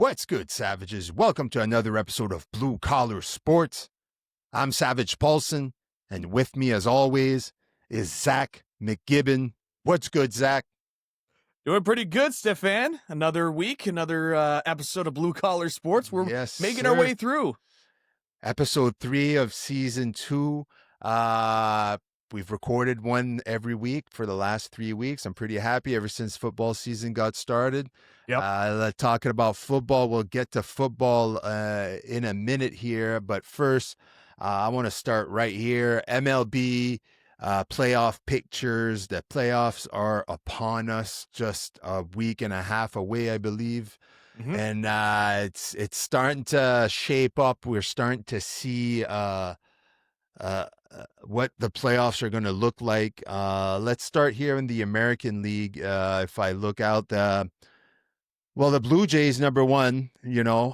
What's good, Savages? Welcome to another episode of Blue Collar Sports. I'm Savage Paulson, and with me, as always, is Zach McGibbon. What's good, Zach? Doing pretty good, Stefan. Another week, another episode of Blue Collar Sports. We're making our way through. Episode 3 of Season 2. We've recorded one every week for the last 3 weeks. I'm pretty happy ever since football season got started. Yep. Talking about football, we'll get to football in a minute here. But first, I want to start right here. MLB playoff pictures. The playoffs are upon us, just a week and a half away, I believe. Mm-hmm. And it's starting to shape up. We're starting to see what the playoffs are going to look like. Let's start here in the American League. If I look out, the Blue Jays, number one,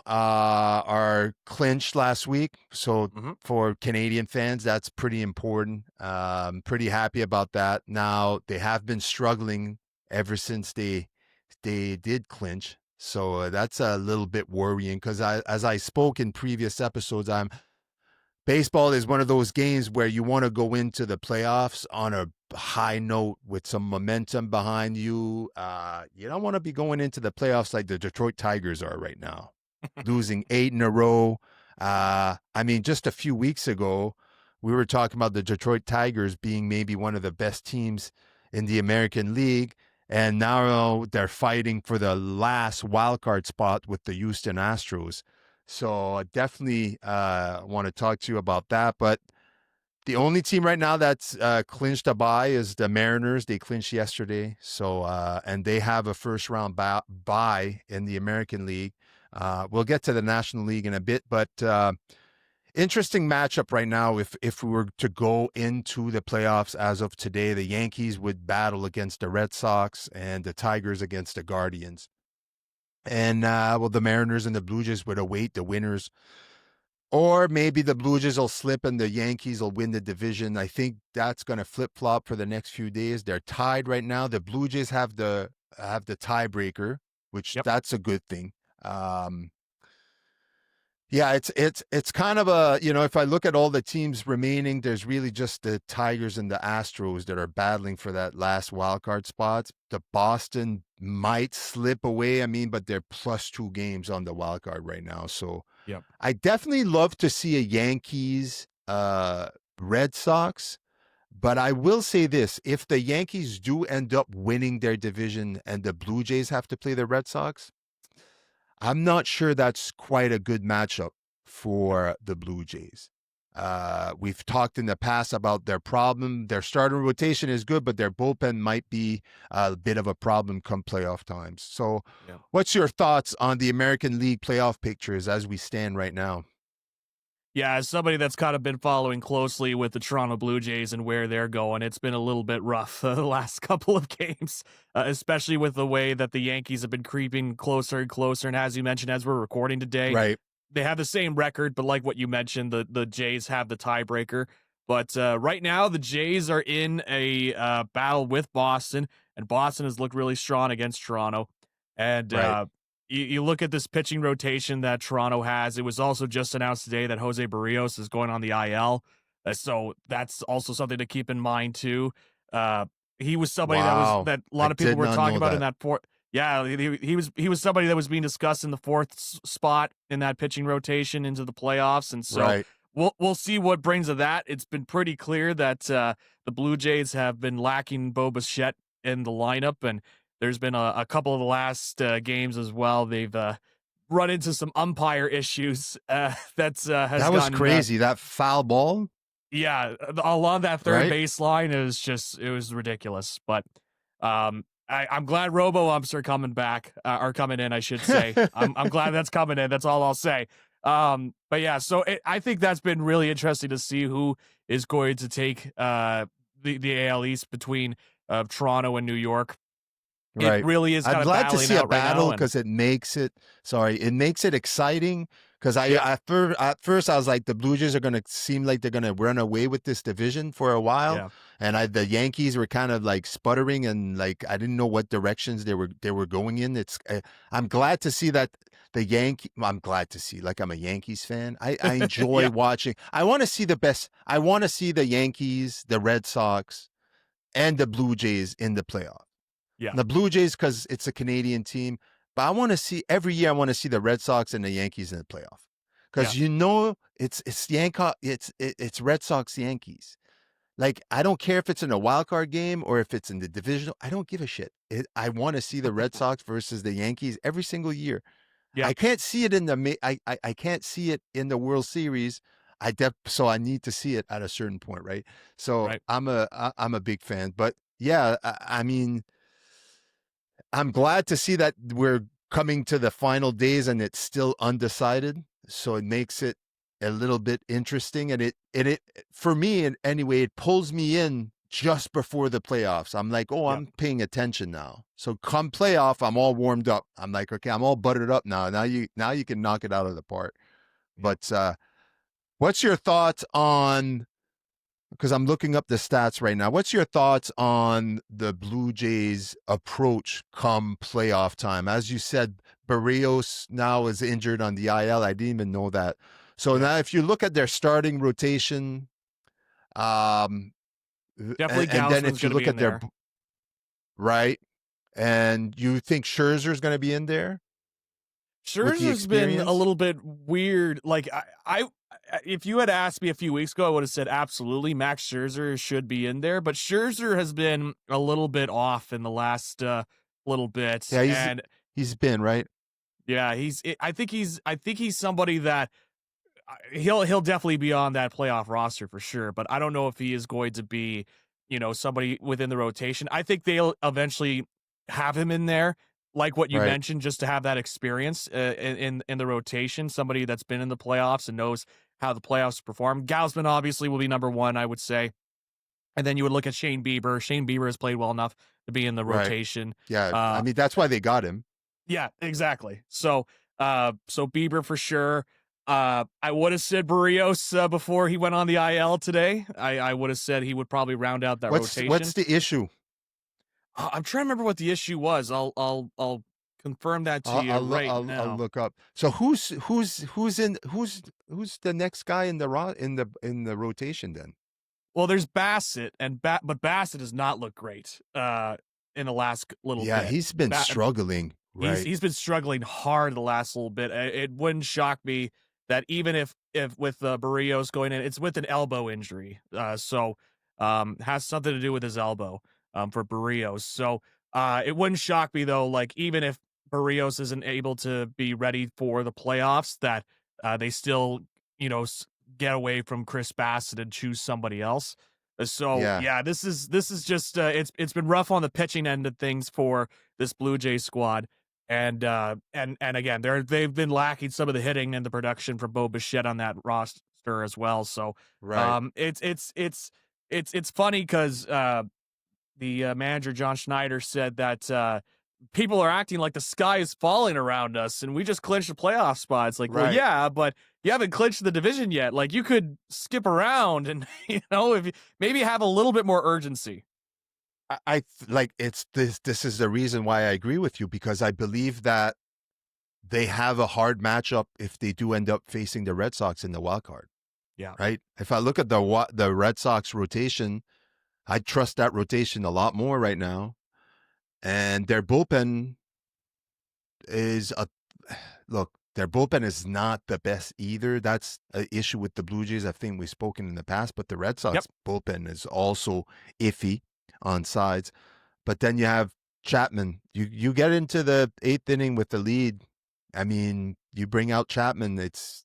are clinched last week. So for Canadian fans, that's pretty important. Pretty happy about that. Now, they have been struggling ever since they did clinch. So that's a little bit worrying because as I spoke in previous episodes, baseball is one of those games where you want to go into the playoffs on a high note with some momentum behind you. You don't want to be going into the playoffs like the Detroit Tigers are right now, losing 8 in a row. Just a few weeks ago, we were talking about the Detroit Tigers being maybe one of the best teams in the American League. And now they're fighting for the last wildcard spot with the Houston Astros. So I definitely want to talk to you about that. But the only team right now that's clinched a bye is the Mariners. They clinched yesterday. So and they have a first-round bye in the American League. We'll get to the National League in a bit. But interesting matchup right now. If we were to go into the playoffs as of today, the Yankees would battle against the Red Sox and the Tigers against the Guardians. And, the Mariners and the Blue Jays would await the winners. Or maybe the Blue Jays will slip and the Yankees will win the division. I think that's going to flip-flop for the next few days. They're tied right now. The Blue Jays have the tiebreaker, which that's a good thing. It's kind of a, if I look at all the teams remaining, there's really just the Tigers and the Astros that are battling for that last wildcard spots. The Boston might slip away. But they're +2 games on the wildcard right now. So I definitely love to see a Yankees, Red Sox. But I will say this, if the Yankees do end up winning their division and the Blue Jays have to play the Red Sox, I'm not sure that's quite a good matchup for the Blue Jays. We've talked in the past about their problem. Their starting rotation is good, but their bullpen might be a bit of a problem come playoff times. So what's your thoughts on the American League playoff pictures as we stand right now? Yeah, as somebody that's kind of been following closely with the Toronto Blue Jays and where they're going, it's been a little bit rough the last couple of games, especially with the way that the Yankees have been creeping closer and closer. And as you mentioned, as we're recording today, they have the same record, but like what you mentioned, the Jays have the tiebreaker. But right now, the Jays are in a battle with Boston, and Boston has looked really strong against Toronto. And you look at this pitching rotation that Toronto has. It was also just announced today that Jose Barrios is going on the IL. So that's also something to keep in mind, too. He was somebody that a lot of people were talking about in that fourth. Yeah, he was somebody that was being discussed in the fourth spot in that pitching rotation into the playoffs. And so we'll see what brings of that. It's been pretty clear that the Blue Jays have bbeen lacking Bo Bichette in the lineup, and there's been a couple of the last games as well. They've run into some umpire issues. That was crazy. That foul ball. Yeah, along that third baseline it was ridiculous. But I'm glad robo umps are coming back, are coming in, I should say. I'm glad that's coming in. That's all I'll say. But yeah, so I think that's been really interesting to see who is going to take the AL East between Toronto and New York. It really is. I'm glad to see a battle because it makes it exciting. Because at first I was like, the Blue Jays are going to seem like they're going to run away with this division for a while, and the Yankees were kind of like sputtering and like I didn't know what directions they were going in. I'm glad to see that the Yankee. I'm glad to see. Like I'm a Yankees fan. I enjoy Yeah, watching. I want to see the best. I want to see the Yankees, the Red Sox, and the Blue Jays in the playoff. yeah, The Blue Jays because it's a Canadian team, but I want to see every year. I want to see the Red Sox and the Yankees in the playoff yeah, because it's Red Sox Yankees. Like I don't care if it's in a wild card game or if it's in the divisional. I don't give a shit. I want to see the Red Sox versus the Yankees every single year. yeah, I can't see it in the I can't see it in the World Series. So I need to see it at a certain point, right? So right. I'm a big fan, but yeah, I mean I'm glad to see that we're coming to the final days and it's still undecided. So it makes it a little bit interesting. And it for me and anyway, it pulls me in just before the playoffs. I'm like, oh, Yeah, I'm paying attention now. So come playoff, I'm all warmed up. I'm like, okay, I'm all buttered up now. Now you can knock it out of the park. yeah. But what's your thoughts on because I'm looking up the stats right now. What's your thoughts on the Blue Jays approach come playoff time? As you said, Barrios now is injured on the IL. I didn't even know that. So Yeah. now if you look at their starting rotation, um, Definitely and then Gausman's if you going to look be in at their there. right, and you think Scherzer is going to be in there with the Scherzer's been a experience? little bit weird. Like if you had asked me a few weeks ago, I would have said absolutely Max Scherzer should be in there. But Scherzer has been a little bit off in the last little bit, Yeah, and he's been right, yeah, I think he's somebody that he'll definitely be on that playoff roster for sure. But I don't know if he is going to be, somebody within the rotation. I think they'll eventually have him in there, like what you right, mentioned, just to have that experience in the rotation. Somebody that's been in the playoffs and knows how the playoffs perform. Gausman obviously will be number one, I would say. And then you would look at Shane Bieber. Shane Bieber has played well enough to be in the right. rotation. Yeah, I Uh, mean that's why they got him. yeah, exactly. So Bieber for sure. I would have said Barrios before he went on the IL today. I would have said he would probably round out that What's rotation. the issue? I'm trying to remember what the issue was. I'll confirm that to you right I'll now. look up. So who's the next guy in the in the rotation then? Well, there's Bassett but Bassett does not look great in the last little Yeah, bit. he's been Ba- struggling, right? he's been struggling hard the last little bit. It wouldn't shock me that even if with Barrios going in, it's with an elbow injury. Has something to do with his elbow for Barrios. So it wouldn't shock me though. Like even if Barrios isn't able to be ready for the playoffs, that they still get away from Chris Bassett and choose somebody else. So Yeah, yeah, this is just it's been rough on the pitching end of things for this Blue Jays squad. And again, they've been lacking some of the hitting and the production from Bo Bichette on that roster as well. So right, it's funny because the manager John Schneider said that people are acting like the sky is falling around us and we just clinched the playoff spots. Like, well, right. yeah, but you haven't clinched the division yet. Like, you could skip around and if you maybe have a little bit more urgency. Like it's this is the reason why I agree with you because I believe that they have a hard matchup if they do end up facing the Red Sox in the wild card, Yeah. right? If I look at the Red Sox rotation, I trust that rotation a lot more right now. And their bullpen is a look, their bullpen is not the best either. That's an issue with the Blue Jays. I think we've spoken in the past, but the Red Yep. Sox bullpen is also iffy on sides. But then you have Chapman. You get into the eighth inning with the lead. I mean, you bring out Chapman, it's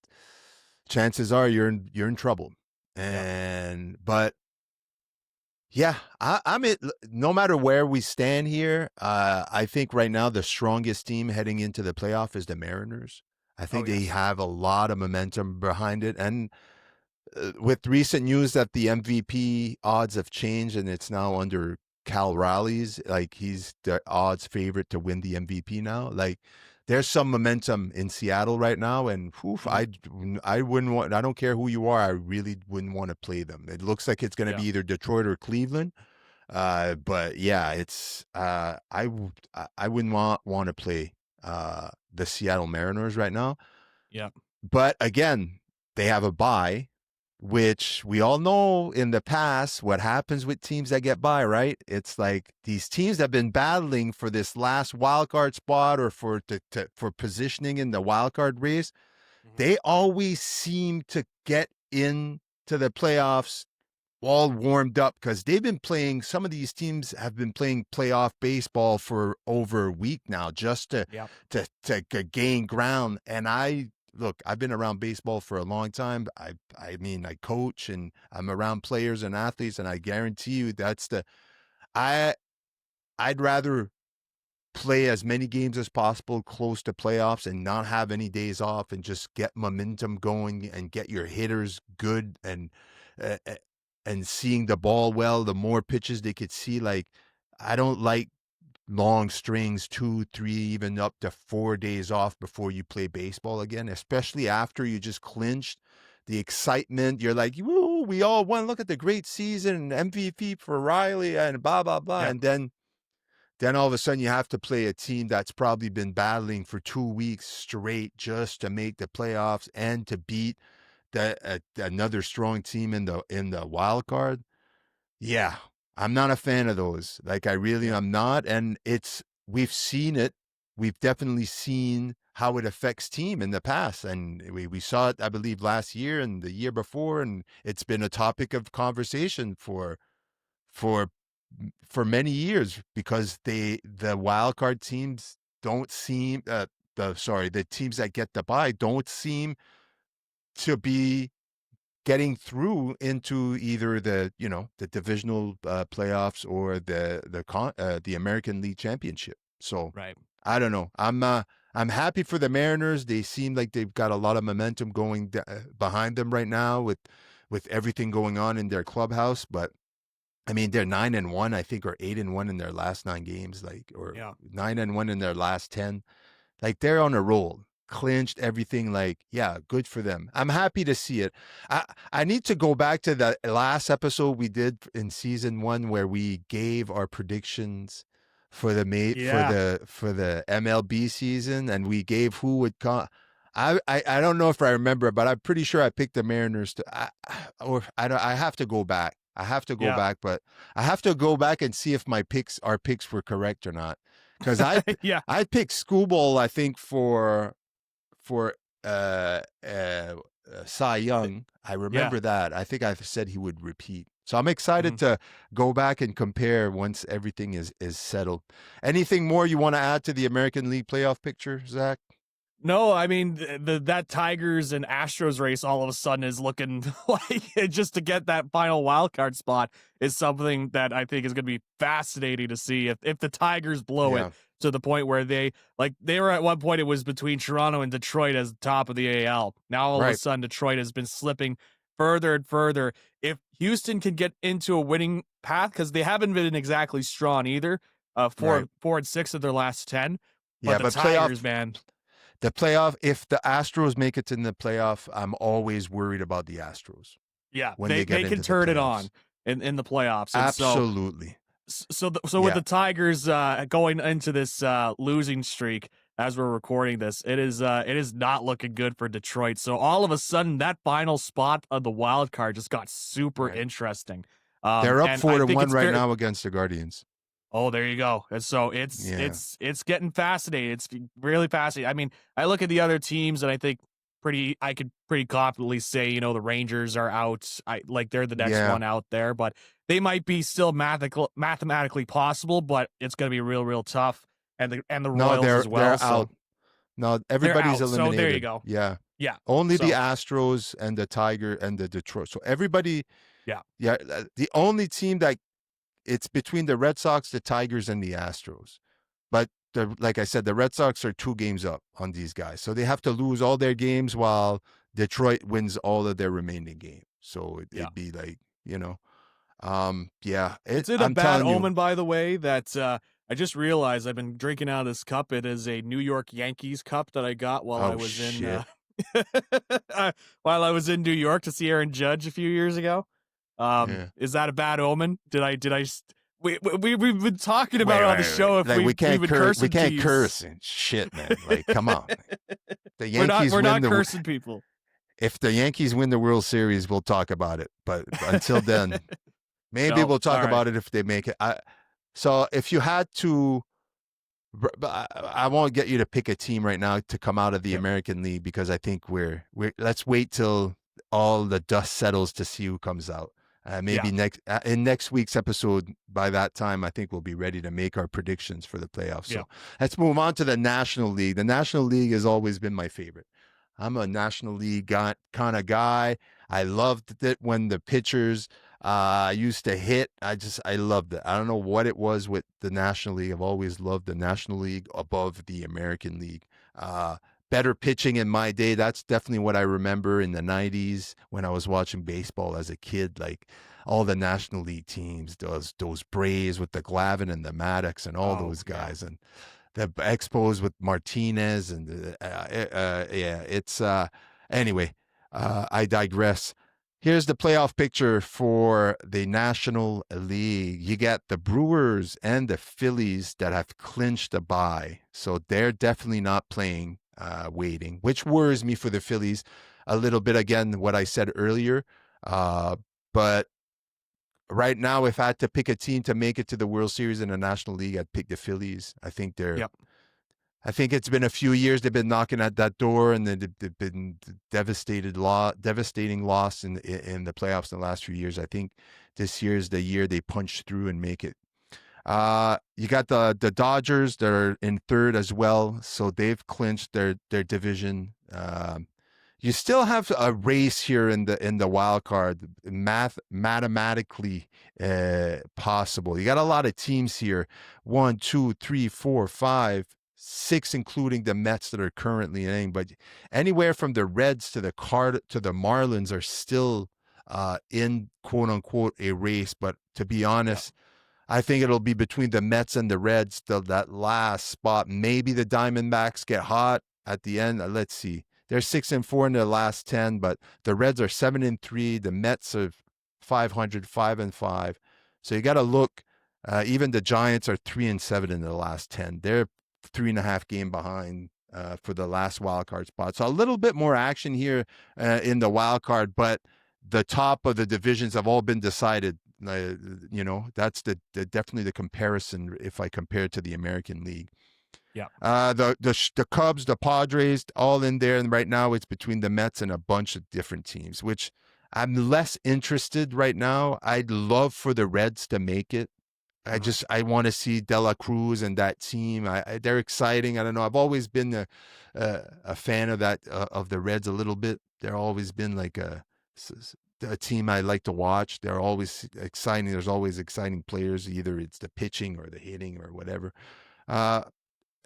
chances are you're in trouble. Yeah. And but yeah, I'm it. No matter where we stand here, I think right now the strongest team heading into the playoff is the Mariners. I Oh think they yes. have a lot of momentum behind it, and with recent news that the MVP odds have changed and it's now under Cal Raleigh's, like he's the odds favorite to win the MVP now. Like there's some momentum in Seattle right now, and oof, Mhm. I wouldn't want. I don't care who you are. I really wouldn't want to play them. It looks like it's going to be Yeah. either Detroit or Cleveland. But yeah, it's I wouldn't want to play the Seattle Mariners right now. Yeah. But again, they have a bye, which we all know in the past what happens with teams that get by, right? It's like these teams that have been battling for this last wild card spot or for positioning in the wild card race. Mhm. They always seem to get into the playoffs all warmed up because they've been playing. Some of these teams have been playing playoff baseball for over a week now, just Yeah. to gain ground. And I've been around baseball for a long time. I mean, I coach and I'm around players and athletes, and I guarantee you I I'd rather play as many games as possible close to playoffs and not have any days off and just get momentum going and get your hitters good uh, uh, and seeing the ball well, the more pitches they could see. Like, I don't like long strings, 2, 3, even up to 4 days off before you play baseball again, especially after you just clinched the excitement. You're like, woo, we all won. Look at the great season, MVP for Riley and blah, blah, blah. Yeah. And then all of a sudden you have to play a team that's probably been battling for 2 weeks straight just to make the playoffs and to beat another strong team in the wild card. Yeah, I'm not a fan of those. Like, I really Yeah. am not. And we've seen it. We've definitely seen how it affects team in the past. And we saw it, I believe, last year and the year before. And it's been a topic of conversation for for many years because the wild card teams don't seem the teams that get the bye don't seem to be getting through into either the divisional playoffs or the American League Championship. So Right. I don't know. I'm happy for the Mariners. They seem like they've got a lot of momentum going behind them right now with everything going on in their clubhouse. But I mean, they're 9-1, I think, or 8-1 in their last 9 games, like, or Yeah. 9-1 in their last 10. Like, they're on a roll, clinched everything. Like, yeah, good for them. I'm happy to see it. I need to go back to the last episode we did in season 1 where we gave our predictions for the Yeah. for the MLB season, and we gave who would come. I don't know if I remember, but I'm pretty sure I picked the Mariners or I don't. I have to go back. I have to go Yeah. back, but I have to go back and see if our picks were correct or not. Because Yeah. I picked Schoolball, I think, for uh, uh, Cy Young. I Yeah. remember that. I think I said he would repeat. So I'm excited Mhm. to go back and compare once everything is settled. Anything more you want to add to the American League playoff picture, Zach? No, I mean that Tigers and Astros race all of a sudden is looking like just to get that final wild card spot is something that I think is going to be fascinating to see if the Tigers blow it Yeah, to the point where they were at one point it was between Toronto and Detroit as the top of the AL. Now all of a right, sudden Detroit has been slipping further and further. If Houston can get into a winning path because they haven't been exactly strong either, right. 4-6 of their last 10, but Yeah, the but Tigers, man. if the Astros make it in the playoff, I'm always worried about the Astros Yeah, when they they get can into the turn it playoffs. on in the playoffs, and Absolutely. so with Yeah. the Tigers going into this losing streak as we're recording this, it is not looking good for Detroit. So all of a sudden, that final spot of the wild card just got super Right. interesting. They're up And four I to think one it's right very. now against the Guardians. Oh, there you go. And so Yeah. it's getting fascinating. It's really fascinating. I mean, I look at the other teams and I think I could pretty confidently say, the Rangers are out. They're the next Yeah. one out there, but they might be still mathematically possible, but it's going to be real tough. And the No, Royals as well. they're So out. No, they're everybody's out. So there you eliminated. go. Yeah. Yeah. Only the So Astros and the Tiger and the Detroit. So everybody, yeah. yeah, the only team that it's between the Red Sox, the Tigers, and the Astros. But like I said, the Red Sox are 2 games up on these guys. So they have to lose all their games while Detroit wins all of their remaining games. So Yeah. it'd be like, you know, yeah, Is it a I'm bad telling you. omen, by the way, that I just realized I've been drinking out of this cup? It is a New York Yankees cup that I got while I Oh, was in shit. while I was in New York to see Aaron Judge a few years ago. Yeah. Is that a bad omen? we've been talking about Wait, it on the wait, wait. show if Like we we've can't been curse. We cursing can't teams. curse and shit, man. Like, come on. The We're Yankees win not the. cursing people. If the Yankees win the World Series, we'll talk about it. But until then, maybe No, we'll talk all right. about it if they make it. So if you had to, I won't get you to pick a team right now to come out of the Yep. American League because I think we're. Let's wait till all the dust settles to see who comes out. Yeah. Maybe in next week's episode. By that time, I think we'll be ready to make our predictions for the playoffs. Yeah. So let's move on to the National League. The National League has always been my favorite. I'm a National League kind of guy. I loved it when the pitchers used to hit. I loved it. I don't know what it was with the National League. I've always loved the National League above the American League. Uh, Better pitching in my day. That's definitely what I remember in the 90s when I was watching baseball as a kid. Like all the National League teams, those Braves with the Glavine and the Maddox and all Oh, those yeah. guys. And the Expos with Martinez and yeah, it's anyway. I digress. Here's the playoff picture for the National League. You got the Brewers and the Phillies that have clinched a bye, so they're definitely not playing, waiting, which worries me for the Phillies a little bit. Again, what I said earlier, but right now, if I had to pick a team to make it to the World Series in the National League, I'd pick the Phillies. Yep. I think it's been a few years they've been knocking at that door, and they've been devastating loss in the playoffs in the last few years. I think this year is the year they punch through and make it. You got the Dodgers; they're in third as well, so they've clinched their division. You still have a race here in the wild card, mathematically possible. You got a lot of teams here: 1, 2, 3, 4, 5, 6, including the Mets that are currently in. But anywhere from the Reds to the Marlins are still in quote unquote a race. But to be Yep. honest, I think it'll be between the Mets and the Reds till that last spot. Maybe the Diamondbacks get hot at the end. Let's see. They're 6-4 in their last 10, but the Reds are 7-3. The Mets are 500, 5-5. So you got to look. Even the Giants are 3-7 in the last 10. They're 3.5 game behind for the last wild card spot. So a little bit more action here in the wild card, but the top of the divisions have all been decided. That's definitely the comparison if I compare it to the American League. Yep. The Cubs, the Padres, all in there, and right now it's between the Mets and a bunch of different teams, which I'm less interested right now. I'd love for the Reds to make it. Mhm. I want to see De La Cruz and that team. They're exciting. I don't know. I've always been a fan of that of the Reds a little bit. They're always been like a team I like to watch. They're always exciting. There's always exciting players. Either it's the pitching or the hitting or whatever. Uh,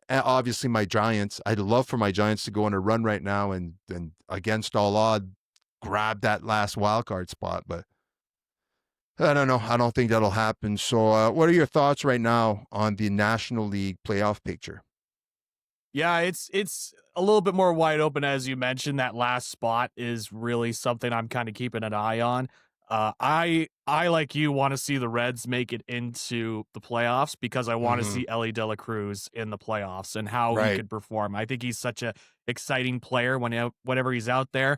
and obviously my Giants. I'd love for my Giants to go on a run right now and against all odds grab that last wild card spot, but I don't know. I don't think that'll happen. So, what are your thoughts right now on the National League playoff picture? Yeah, it's a little bit more wide open as you mentioned. That last spot is really something I'm kind of keeping an eye on. I like you want to see the Reds make it into the playoffs because I want to Mm-hmm. see Ellie De La Cruz in the playoffs and how he Right. could perform. I think he's such a exciting player whenever he's out there.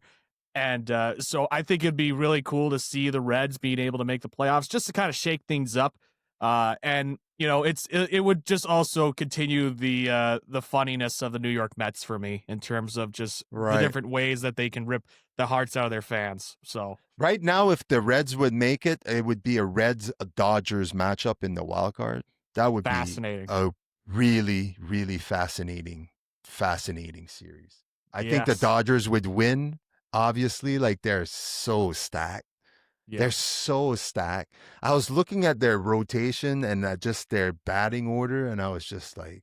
And so I think it'd be really cool to see the Reds being able to make the playoffs just to kind of shake things up. And it would just also continue the funniness of the New York Mets for me in terms of just the Right. different ways that they can rip the hearts out of their fans. So Right now, if the Reds would make it, it would be a Reds Dodgers matchup in the wild card. That would be fascinating. a really, really fascinating series. I think the Yes. Dodgers would win, obviously. Like they're so stacked. They're Yeah. so stacked. I was looking at their rotation and just their batting order, and I was just like,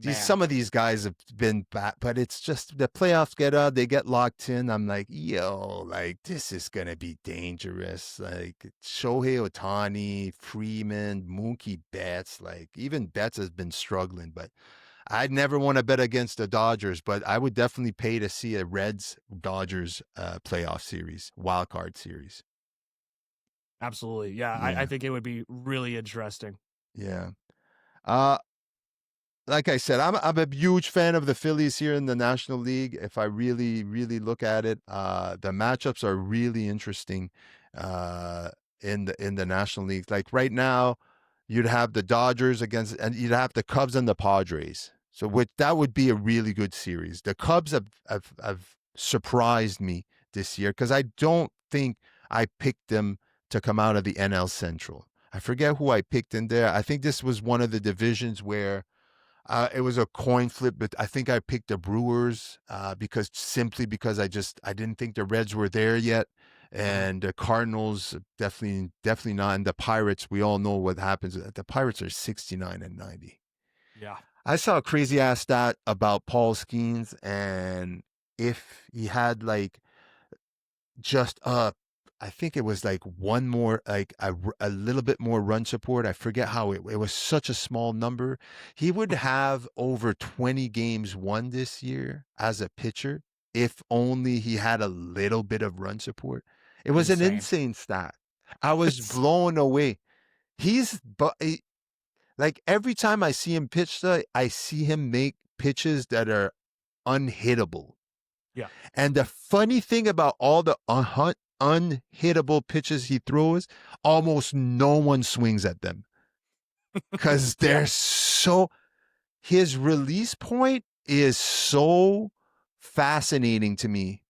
Man. some of these guys have been bad, but it's just the playoffs get out, they get locked in. I'm like, yo, like this is gonna be dangerous. Like Shohei Ohtani, Freeman, Mookie Betts, like even Betts has been struggling, but I'd never want to bet against the Dodgers, but I would definitely pay to see a Reds Dodgers playoff series, wild card series. Absolutely. Yeah, I Yeah. think it would be really interesting. Yeah. Uh, like I said, I'm a huge fan of the Phillies here in the National League. If I really, really look at it, the matchups are really interesting uh, in the National League. Like right now, you'd have the Dodgers against, and you'd have the Cubs and the Padres. So that would be a really good series. The Cubs have surprised me this year because I don't think I picked them to come out of the NL Central. I forget who I picked in there. I think this was one of the divisions where it was a coin flip, but I think I picked the Brewers because I didn't think the Reds were there yet, Uh-huh. and the Cardinals definitely not, and the Pirates. We all know what happens. The Pirates are 69-90. Yeah. I saw a crazy ass stat about Paul Skeens, and if he had like just I think it was like one more, like a little bit more run support. I forget how it was such a small number. He would have over 20 games won this year as a pitcher if only he had a little bit of run support. It was an Insane. insane stat. I was It's blown away. Like every time I see him pitch, I see him make pitches that are unhittable. yeah. And the funny thing about all the unhittable pitches he throws, almost no one swings at them because Yeah. they're so. His release point is so fascinating to me.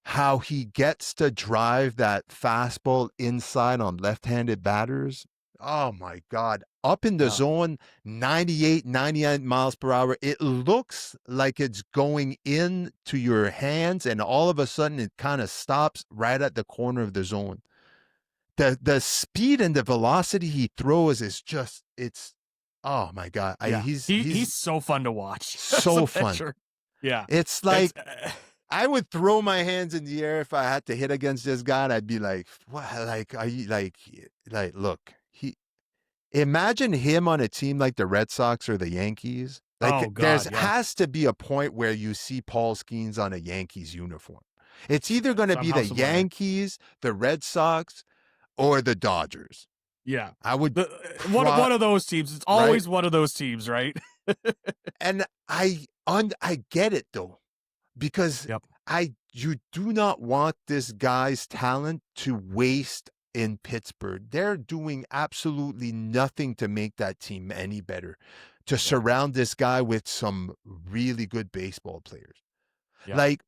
How he gets to drive that fastball inside on left-handed batters. Oh my God. Up in the Yeah. zone, 98, 99 miles per hour. It looks like it's going into your hands, and all of a sudden it kind of stops right at the corner of the zone. The speed and the velocity he throws is just it's oh my God. Yeah. He's He's so fun to watch as a so fun. pitcher. Yeah. It's It's like I would throw my hands in the air if I had to hit against this guy. And I'd be like, "What? Like, are you like? Look, he. Imagine him on a team like the Red Sox or the Yankees. Like, oh there's god, yeah. has to be a point where you see Paul Skeens on a Yankees uniform. It's either going to be Somehow, the some way. Yankees, the Red Sox, or the Dodgers. Yeah. I would, The pro- one of those teams. It's right? always one of those teams, right? And I get it though because Yep. you do not want this guy's talent to waste in Pittsburgh. They're doing absolutely nothing to make that team any better. To Yep. surround this guy with some really good baseball players. Yeah. Like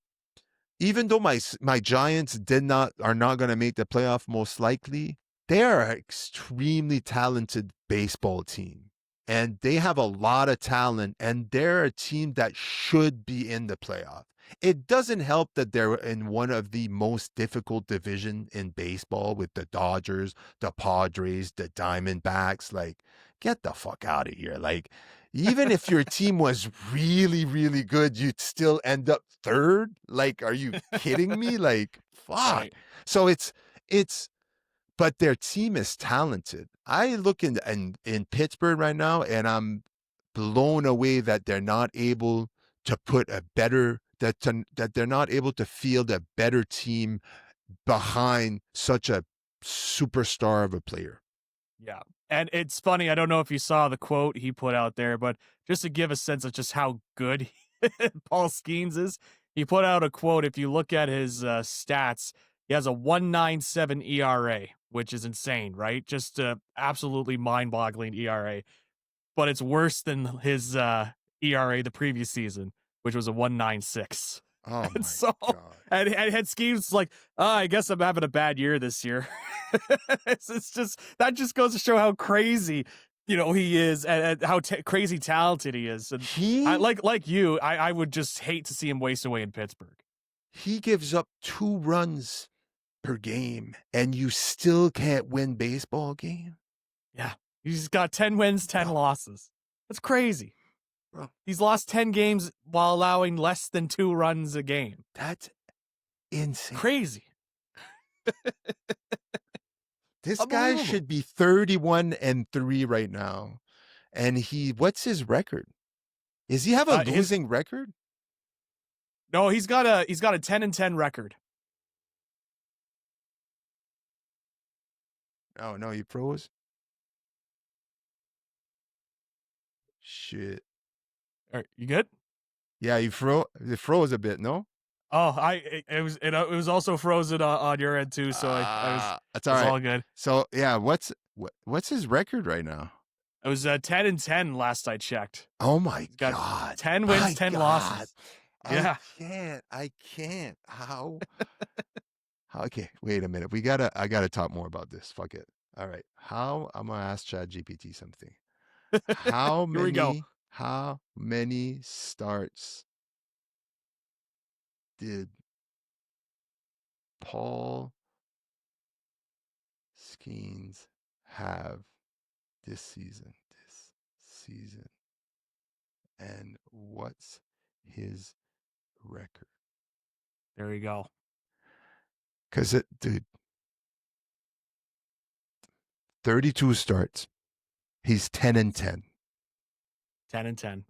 even though my Giants are not going to make the playoff most likely, they are an extremely talented baseball team. And they have a lot of talent, and they're a team that should be in the playoff. It doesn't help that they're in one of the most difficult division in baseball with the Dodgers, the Padres, the Diamondbacks. Like, get the fuck out of here. Like, even if your team was really, really good, you'd still end up third. Like, are you kidding me? Like, fuck. Right. So it's but their team is talented. I look in Pittsburgh right now, and I'm blown away that they're not able to put a better that they're not able to field a better team behind such a superstar of a player. Yeah. And it's funny, I don't know if you saw the quote he put out there, but just to give a sense of just how good Paul Skeens is, he put out a quote. If you look at his stats, he has a 1.97 ERA, which is insane, right? Just absolutely mind boggling ERA. But it's worse than his ERA the previous season, which was a 1.96. Oh And my so, god. and had schemes like, oh, I guess I'm having a bad year this year. It's just that just goes to show how crazy, he is, and how crazy talented he is. And I He like you, I would just hate to see him waste away in Pittsburgh. he gives up 2 runs per game and you still can't win baseball game? Yeah, he's got 10 wins, 10 Bro, losses. That's crazy. bro, He's lost 10 games while allowing less than 2 runs a game. that's insane. Crazy. This guy Unbelievable. should be 31-3 right now. And what's his record? Does he have a His losing record? No, he's got a 10-10 record. Oh no, you froze. Shit. You good? Yeah, you froze. It froze a bit. No. Oh, it was also frozen on your end too, so That's it all was right. all good. So yeah, what's his record right now? It was 10-10 last I checked. Oh my He's got God. 10 wins, My 10 God. losses. Yeah. I can't. How? Okay, wait a minute. I gotta talk more about this. Fuck it. All right. I'm gonna ask ChatGPT something. Here we go. How many starts did Paul Skeens have this season? And what's his record? There you go. Because dude, 32 starts. He's 10-10. 10-10.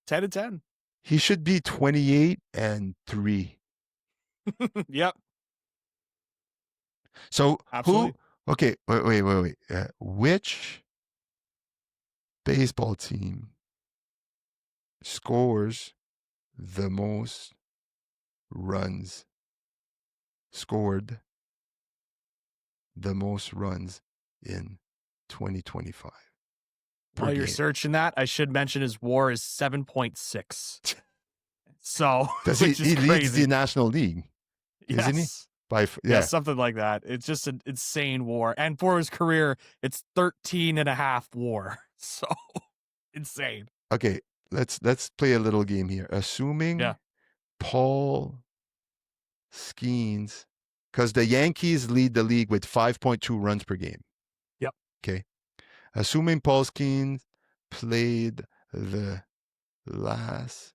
10-10. He should be 28-3. Yep. So Absolutely. who? Okay, wait. Which baseball team scores the most runs? Scored the most runs in 2025. While you're game. searching that, I should mention his WAR is 7.6. So Does which he is leads crazy. the National League, isn't he? Yeah, something like that. It's just an insane WAR. And for his career, it's 13.5 WAR. So insane. Okay, let's play a little game here. Assuming Paul Skeens, because the Yankees lead the league with 5.2 runs per game. Yep. Okay. Assuming Paul Skeens played the last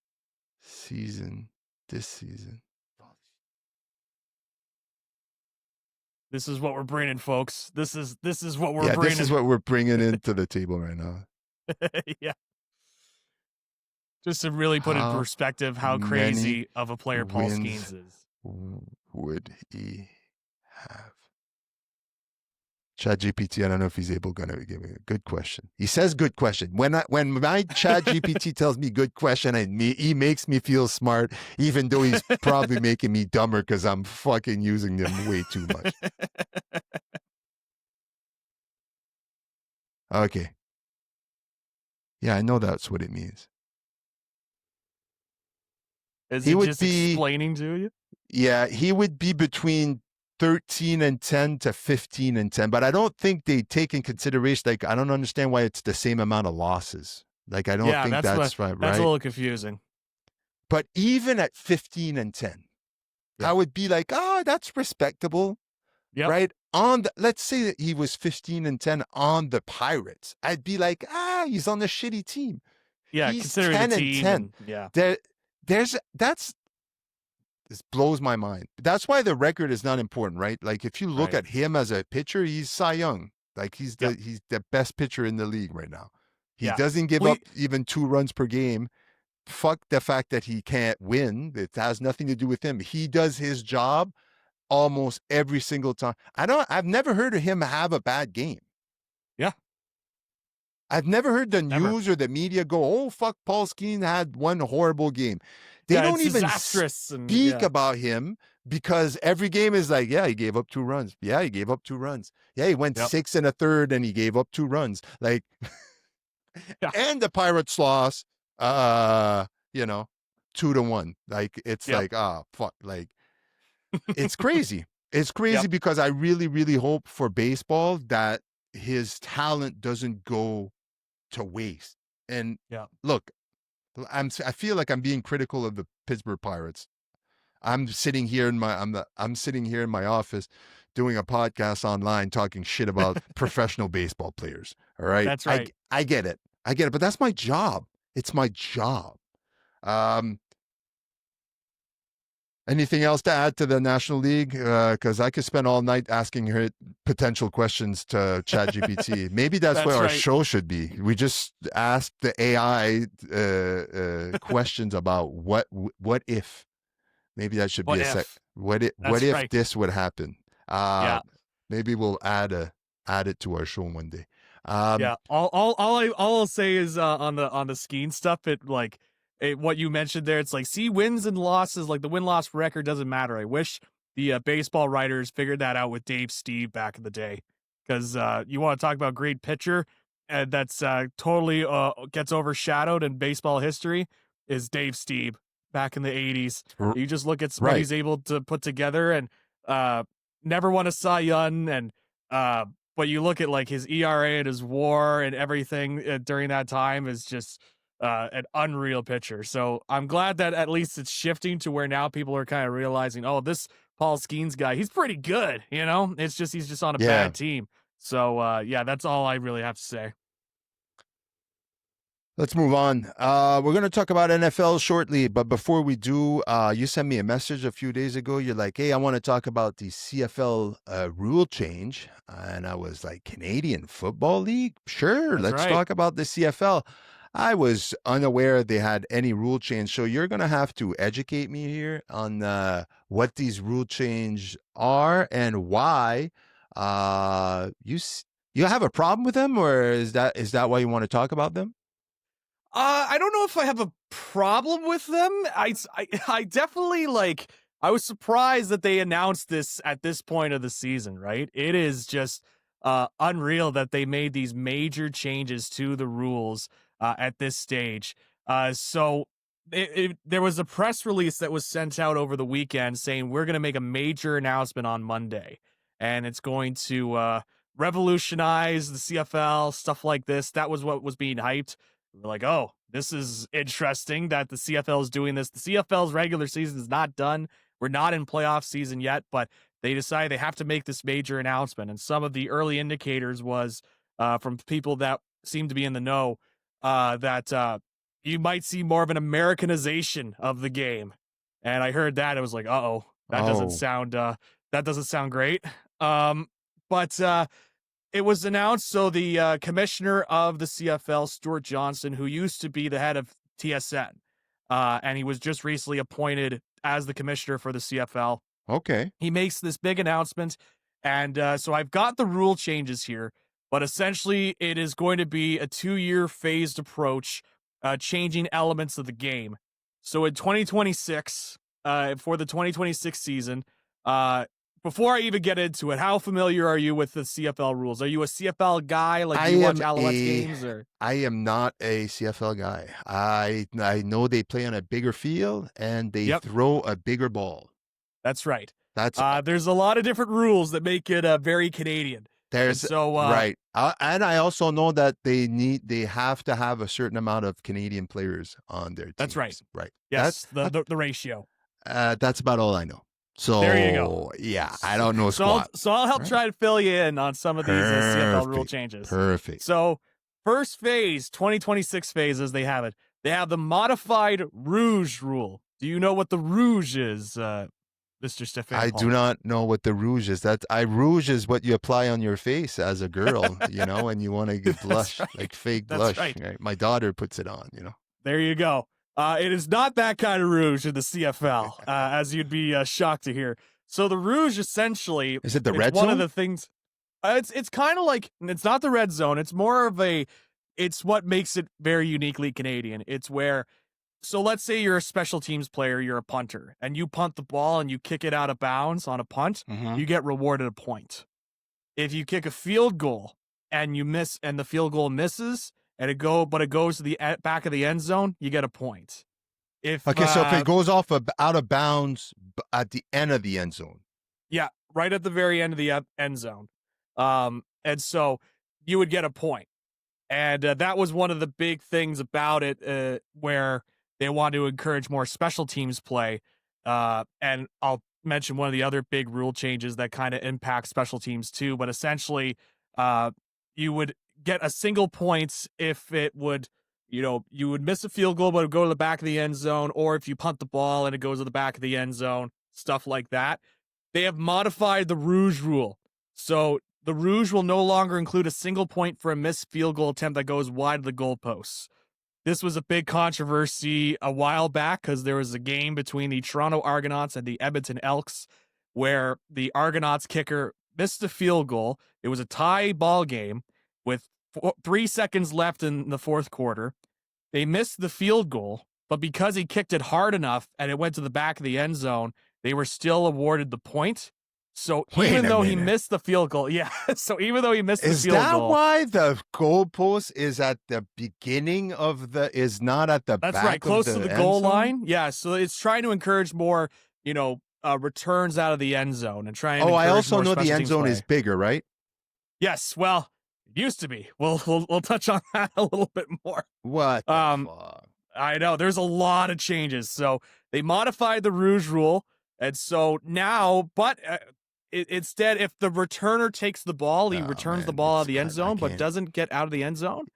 season, this season. This is what we're bringing, folks. This is what we're bringing. This is what we're bringing into the table right now. Yeah. Just to really put in perspective how crazy of a player Paul Skeens is. Would he have? ChatGPT, I don't know if he's able to give me a good question. He says good question. When my ChatGPT tells me good question, he makes me feel smart, even though he's probably making me dumber because I'm fucking using them way too much. Okay. Yeah, I know that's what it means. Is he just explaining to you? Yeah, he would be between 13-10 to 15-10, but I don't think they take in consideration. Like, I don't understand why it's the same amount of losses. Like, I don't think that's right. That's a little confusing. But even at 15-10, I would be like, that's respectable. Yep. Right? Let's say that he was 15-10 on the Pirates. I'd be like, he's on the shitty team. Yeah, he's considering 10-10. Yeah. This blows my mind. That's why the record is not important, right? Like, if you look at him as a pitcher, he's Cy Young. Like, he's the best pitcher in the league right now. He doesn't give up even 2 runs per game. Fuck the fact that he can't win. It has nothing to do with him. He does his job almost every single time. I've never heard of him have a bad game. Yeah. I've never heard the news or the media go, "Oh, fuck, Paul Skeens had one horrible game." They don't even speak about him because every game is like, he gave up 2 runs. Yeah, he gave up 2 runs. Yeah, he went 6 1/3 and he gave up 2 runs. Like, and the Pirates lost, 2-1. Like, it's like, fuck. Like, it's crazy. It's crazy because I really, really hope for baseball that his talent doesn't go to waste. And look, I feel like I'm being critical of the Pittsburgh Pirates. I'm sitting here in my office doing a podcast online talking shit about professional baseball players. All right. That's right. I get it. But that's my job. It's my job. Anything else to add to the National League? Because I could spend all night asking her potential questions to ChatGPT. Maybe that's what our show should be. We just ask the AI questions about what if. Maybe that should be what if this would happen. Maybe we'll add add it to our show one day. Yeah, all I'll say is on the skiing stuff. What you mentioned there. It's like, see, wins and losses, like the win loss record doesn't matter. I wish the baseball writers figured that out with Dave Steve back in the day, because you want to talk about great pitcher, and that's totally gets overshadowed in baseball history is Dave Steve back in the 80s. R- You just look at what right. he's able to put together, and uh, never won a Cy Young, and uh, but you look at like his ERA and his WAR and everything during that time is just an unreal pitcher. So I'm glad that at least it's shifting to where now people are kind of realizing, oh, this Paul Skeens guy, he's pretty good. You know, it's just he's just on a Yeah. bad team. So yeah, that's all I really have to say. Let's move on. We're going to talk about NFL shortly, but before we do, you sent me a message a few days ago. You're like, hey, I want to talk about the CFL rule change. And I was like, Canadian Football League? Sure, That's let's right. talk about the CFL. I was unaware they had any rule change. So you're going to have to educate me here on what these rule change are and why. You have a problem with them, or is that why you want to talk about them? I don't know if I have a problem with them. I definitely like. I was surprised that they announced this at this point of the season. Right? It is just unreal that they made these major changes to the rules at this stage. There was a press release that was sent out over the weekend saying we're going to make a major announcement on Monday, and it's going to revolutionize the CFL, stuff like this. That was what was being hyped. We're like, oh, this is interesting that the CFL is doing this. The CFL's regular season is not done. We're not in playoff season yet, but they decided they have to make this major announcement. And some of the early indicators was from people that seem to be in the know that you might see more of an Americanization of the game. And I heard that. It was like, uh-oh, Oh, that doesn't sound great. But it was announced. So the commissioner of the CFL, Stuart Johnson, who used to be the head of TSN, and he was just recently appointed as the commissioner for the CFL. okay. He makes this big announcement. And so I've got the rule changes here, but essentially it is going to be a 2-year phased approach, changing elements of the game. So in 2026, for the 2026 season, uh, before I even get into it, how familiar are you with the CFL rules? Are you a CFL guy? Like, I do you watch am Alouettes a games or? I am not a CFL guy. I know they play on a bigger field and they Yep, throw a bigger ball. that's right. That's There's a lot of different rules that make it very Canadian. And there's so right. And I also know that they have to have a certain amount of Canadian players on their that's right. teams. Right. Yes, the ratio. That's about all I know. There you go. So yeah, I don't know So I'll squat. so I'll help Right. try to fill you in on some of these CFL rule Perfect. changes. Perfect. So first phase, 2026 phase, as they have it, they have the modified Rouge rule. Do you know what the Rouge is, Mr. Stefan I do Paul? not know what the rouge is. Rouge is what you apply on your face as a girl, and you want to That's blush, right. like fake That's blush. right. Right? My daughter puts it on. There you go. It is not that kind of Rouge in the CFL, as you'd be shocked to hear. So the Rouge essentially, Is it the it's red one of zone? the things. It's kind of like it's not the red zone. It's more of a. It's what makes it very uniquely Canadian. It's where, so let's say you're a special teams player, you're a punter, and you punt the ball and you kick it out of bounds on a punt, Mm-hmm. you get rewarded a point. If you kick a field goal and you miss, and the field goal misses, and but it goes to the back of the end zone, you get a point. If Okay, so if it goes out of bounds at the end of the end zone. Yeah, right at the very end of the end zone. And so you would get a point. And that was one of the big things about it, where they want to encourage more special teams play. And I'll mention one of the other big rule changes that kind of impact special teams too. But essentially, you would get a single point if it would, you would miss a field goal, but it would go to the back of the end zone, or if you punt the ball and it goes to the back of the end zone, stuff like that. They have modified the Rouge rule. So the Rouge will no longer include a single point for a missed field goal attempt that goes wide of the goalposts. This was a big controversy a while back because there was a game between the Toronto Argonauts and the Edmonton Elks where the Argonauts kicker missed a field goal. It was a tie ball game with 3 seconds left in the fourth quarter. They missed the field goal, but because he kicked it hard enough and it went to the back of the end zone, they were still awarded the point. So Wait even a though he minute. missed the field goal, yeah. So even though he missed the Is field that goal, why the goalpost is at the beginning of is not at the that's right, back of close to the the end goal zone? line. Yeah. So it's trying to encourage more, returns out of the end zone and try and Oh, I encourage also more know the special end teams zone is play. bigger, right? Yes. Well, it used to be. We'll touch on that a little bit more. What the Um, fuck? I know there's a lot of changes. So they modified the Rouge rule. And so now, but instead, if the returner takes the ball, he Oh returns the man, ball out it's of the end cut. I zone, but can't. doesn't get out of the end zone.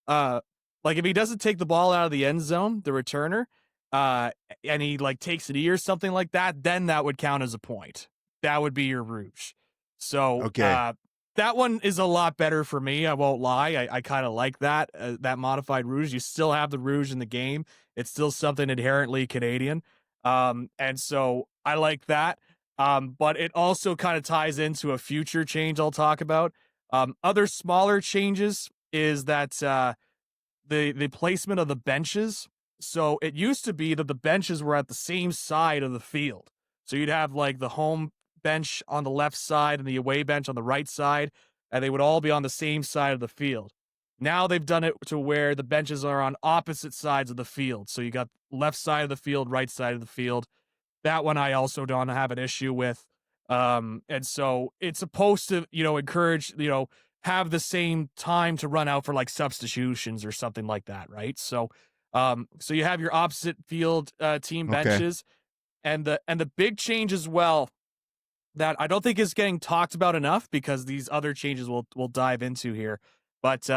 Uh, like if he doesn't take the ball out of the end zone, the returner, uh, and he like takes an E or something like that, then that would count as a point. That would be your Rouge. So, Okay. that one is a lot better for me. I won't lie. I kind of like that modified Rouge. You still have the Rouge in the game. It's still something inherently Canadian. And so I like that. But it also kind of ties into a future change I'll talk about. Other smaller changes is that the placement of the benches. So it used to be that the benches were at the same side of the field. So you'd have like the home bench on the left side and the away bench on the right side, and they would all be on the same side of the field. Now they've done it to where the benches are on opposite sides of the field. So you got left side of the field, right side of the field. That one I also don't have an issue with. And so it's supposed to, encourage, have the same time to run out for like substitutions or something like that, right? So you have your opposite field team Okay. benches, and the big change as well that I don't think is getting talked about enough because these other changes we'll dive into here, but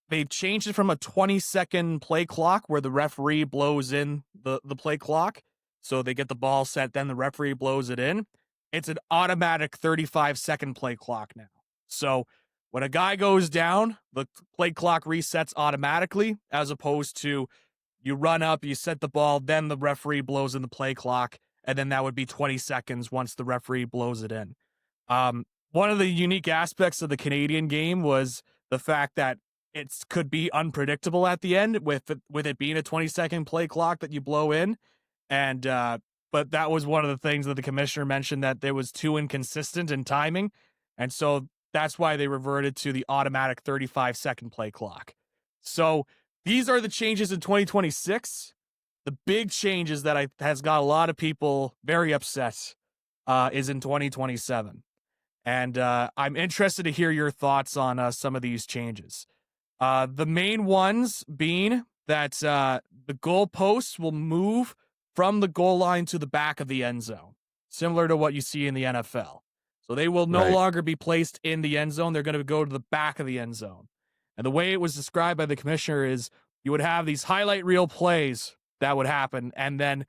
they've changed it from a 20-second play clock where the referee blows in the play clock. So they get the ball set, then the referee blows it in. It's an automatic 35-second play clock now. So when a guy goes down, the play clock resets automatically, as opposed to you run up, you set the ball, then the referee blows in the play clock, and then that would be 20 seconds once the referee blows it in. One of the unique aspects of the Canadian game was the fact that it could be unpredictable at the end with it being a 20-second play clock that you blow in. And but that was one of the things that the commissioner mentioned, that there was too inconsistent in timing. And so that's why they reverted to the automatic 35-second play clock. So these are the changes in 2026. The big changes that has got a lot of people very upset is in 2027. And I'm interested to hear your thoughts on some of these changes. The main ones being that the goalposts will move from the goal line to the back of the end zone, similar to what you see in the NFL. So they will no Right. longer be placed in the end zone. They're going to go to the back of the end zone. And the way it was described by the commissioner is you would have these highlight reel plays that would happen. And then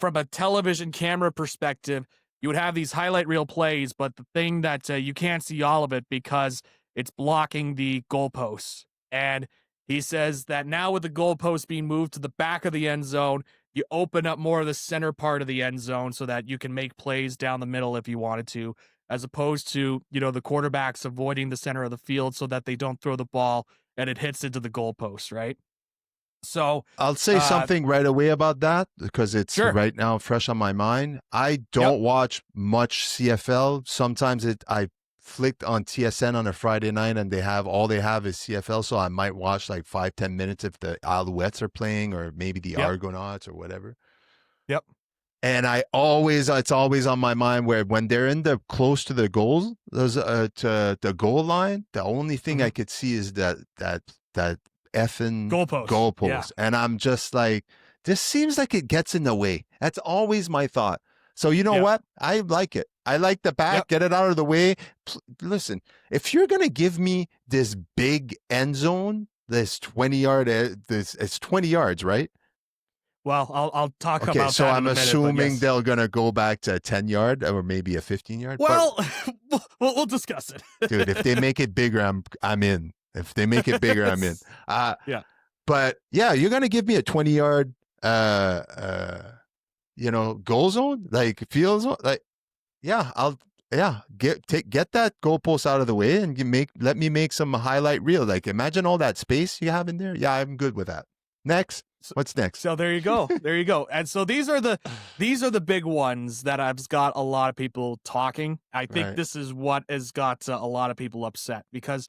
from a television camera perspective, you would have these highlight reel plays, but the thing that you can't see all of it because it's blocking the goalposts. And he says that now with the goalpost being moved to the back of the end zone, you open up more of the center part of the end zone so that you can make plays down the middle if you wanted to, as opposed to, the quarterbacks avoiding the center of the field so that they don't throw the ball and it hits into the goalpost, right? So, I'll say uh, something right away about that because it's sure. right now fresh on my mind. I Yep. don't watch much CFL. Sometimes I flicked on TSN on a Friday night and they have is CFL, so I might watch like 5-10 minutes if the Alouettes are playing or maybe the Yep. Argonauts or whatever. Yep. And it's always on my mind where when they're in the close to the goals, those to the goal line, the only thing Mm-hmm. I could see is that effing Goalpost. Yeah. goalpost, and I'm just like, this seems like it gets in the way. That's always my thought. So you know Yep. what? I like it. I like the back. Yep. Get it out of the way. Listen, if you're gonna give me this big end zone, this 20-yard, it's 20 yards, right? Well, I'll talk Okay, about so that I'm in a minute, but assuming yes. they're gonna go back to a 10-yard or maybe a 15-yard. But Well, we'll discuss it. dude, if they make it bigger, I'm in. If they make it bigger, I'm in. Yeah. But yeah, you're gonna give me a 20-yard goal zone, like field zone, like yeah, get that goalpost out of the way and let me make some highlight reel. Like, imagine all that space you have in there. Yeah, I'm good with that. Next, what's next? So there you go. There you go. And so these are the big ones that have got a lot of people talking. I think this is what has got a lot of people upset, because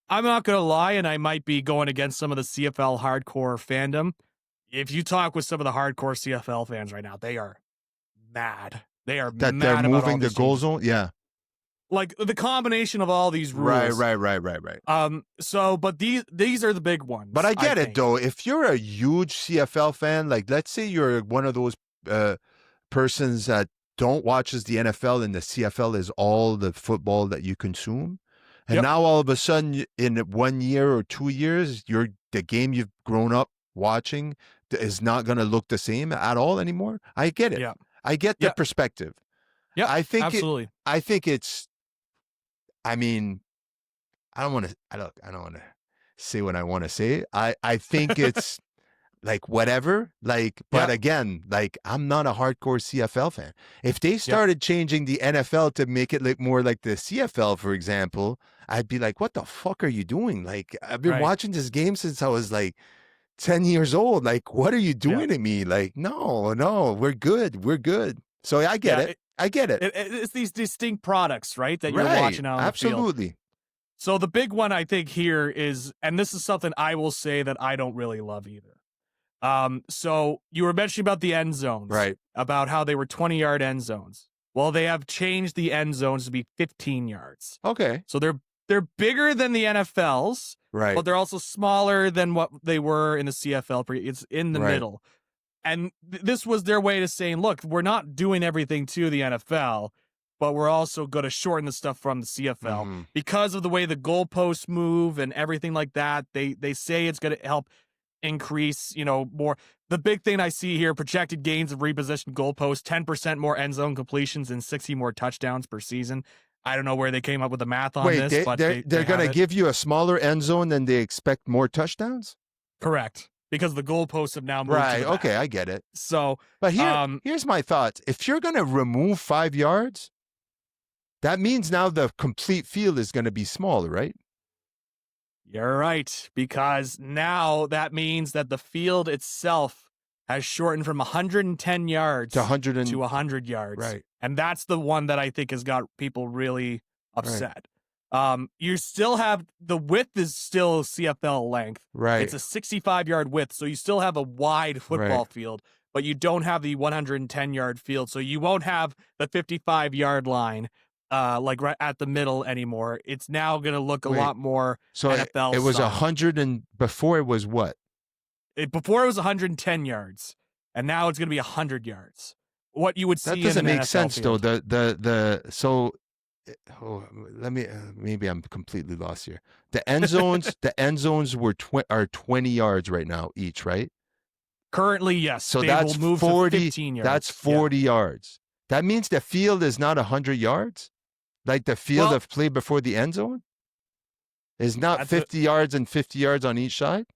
I'm not going to lie, and I might be going against some of the CFL hardcore fandom. If you talk with some of the hardcore CFL fans right now, they are mad. They are that mad they're about moving all the these goal changes. zone. Yeah. Like the combination of all these rules. Right. So, but these are the big ones. But I get it think. though. If you're a huge CFL fan, like let's say you're one of those persons that don't watches the NFL and the CFL is all the football that you consume, and now all of a sudden in 1 year or 2 years, the game you've grown up watching is not going to look the same at all anymore. I get it. Yeah. I get the perspective. Yeah, I think absolutely. I think it's. I mean, I don't want to say what I want to say. I think it's like whatever. Like, but again, like I'm not a hardcore CFL fan. If they started changing the NFL to make it look more like the CFL, for example, I'd be like, what the fuck are you doing? Like, I've been watching this game since I was like 10 years old. Like, what are you doing to me? Like, no, we're good. We're good. So I get it. I get it. It's these distinct products, right, that you're watching out on the field. Absolutely. So the big one I think here is, and this is something I will say that I don't really love either. So you were mentioning about the end zones, right? About how they were 20-yard end zones. Well, they have changed the end zones to be 15 yards. Okay. So they're bigger than the NFL's, right? But they're also smaller than what they were in the CFL. It's in the middle. And this was their way to saying, look, we're not doing everything to the NFL, but we're also going to shorten the stuff from the CFL because of the way the goalposts move and everything like that. They say it's going to help increase, more. The big thing I see here, projected gains of repositioned goalposts, 10% more end zone completions and 60 more touchdowns per season. I don't know where they came up with the math on this, but they're going to give you a smaller end zone and they expect more touchdowns? Correct. Because the goalposts have now moved to the back. Okay, I get it. So, but here's my thoughts. If you're going to remove 5 yards, that means now the complete field is going to be smaller, right? You're right, because now that means that the field itself has shortened from 110 yards to 100 yards. Right. And that's the one that I think has got people really upset. You still have the width is still CFL length. Right. It's a 65-yard width, so you still have a wide football field, but you don't have the 110-yard field. So you won't have the 55-yard line like right at the middle anymore. It's now going to look a lot more NFL. It was 100 and before it was what? Before it was 110 yards, and now it's going to be 100 yards. What you would see that doesn't in an make NFL sense field. though. Let me maybe I'm completely lost here. The end zones, are 20 yards right now each, right? Currently, yes. So they that's will move 40. To 15 yards. That's 40 yards. That means the field is not 100 yards, like the field of play before the end zone is not 50 yards and 50 yards on each side.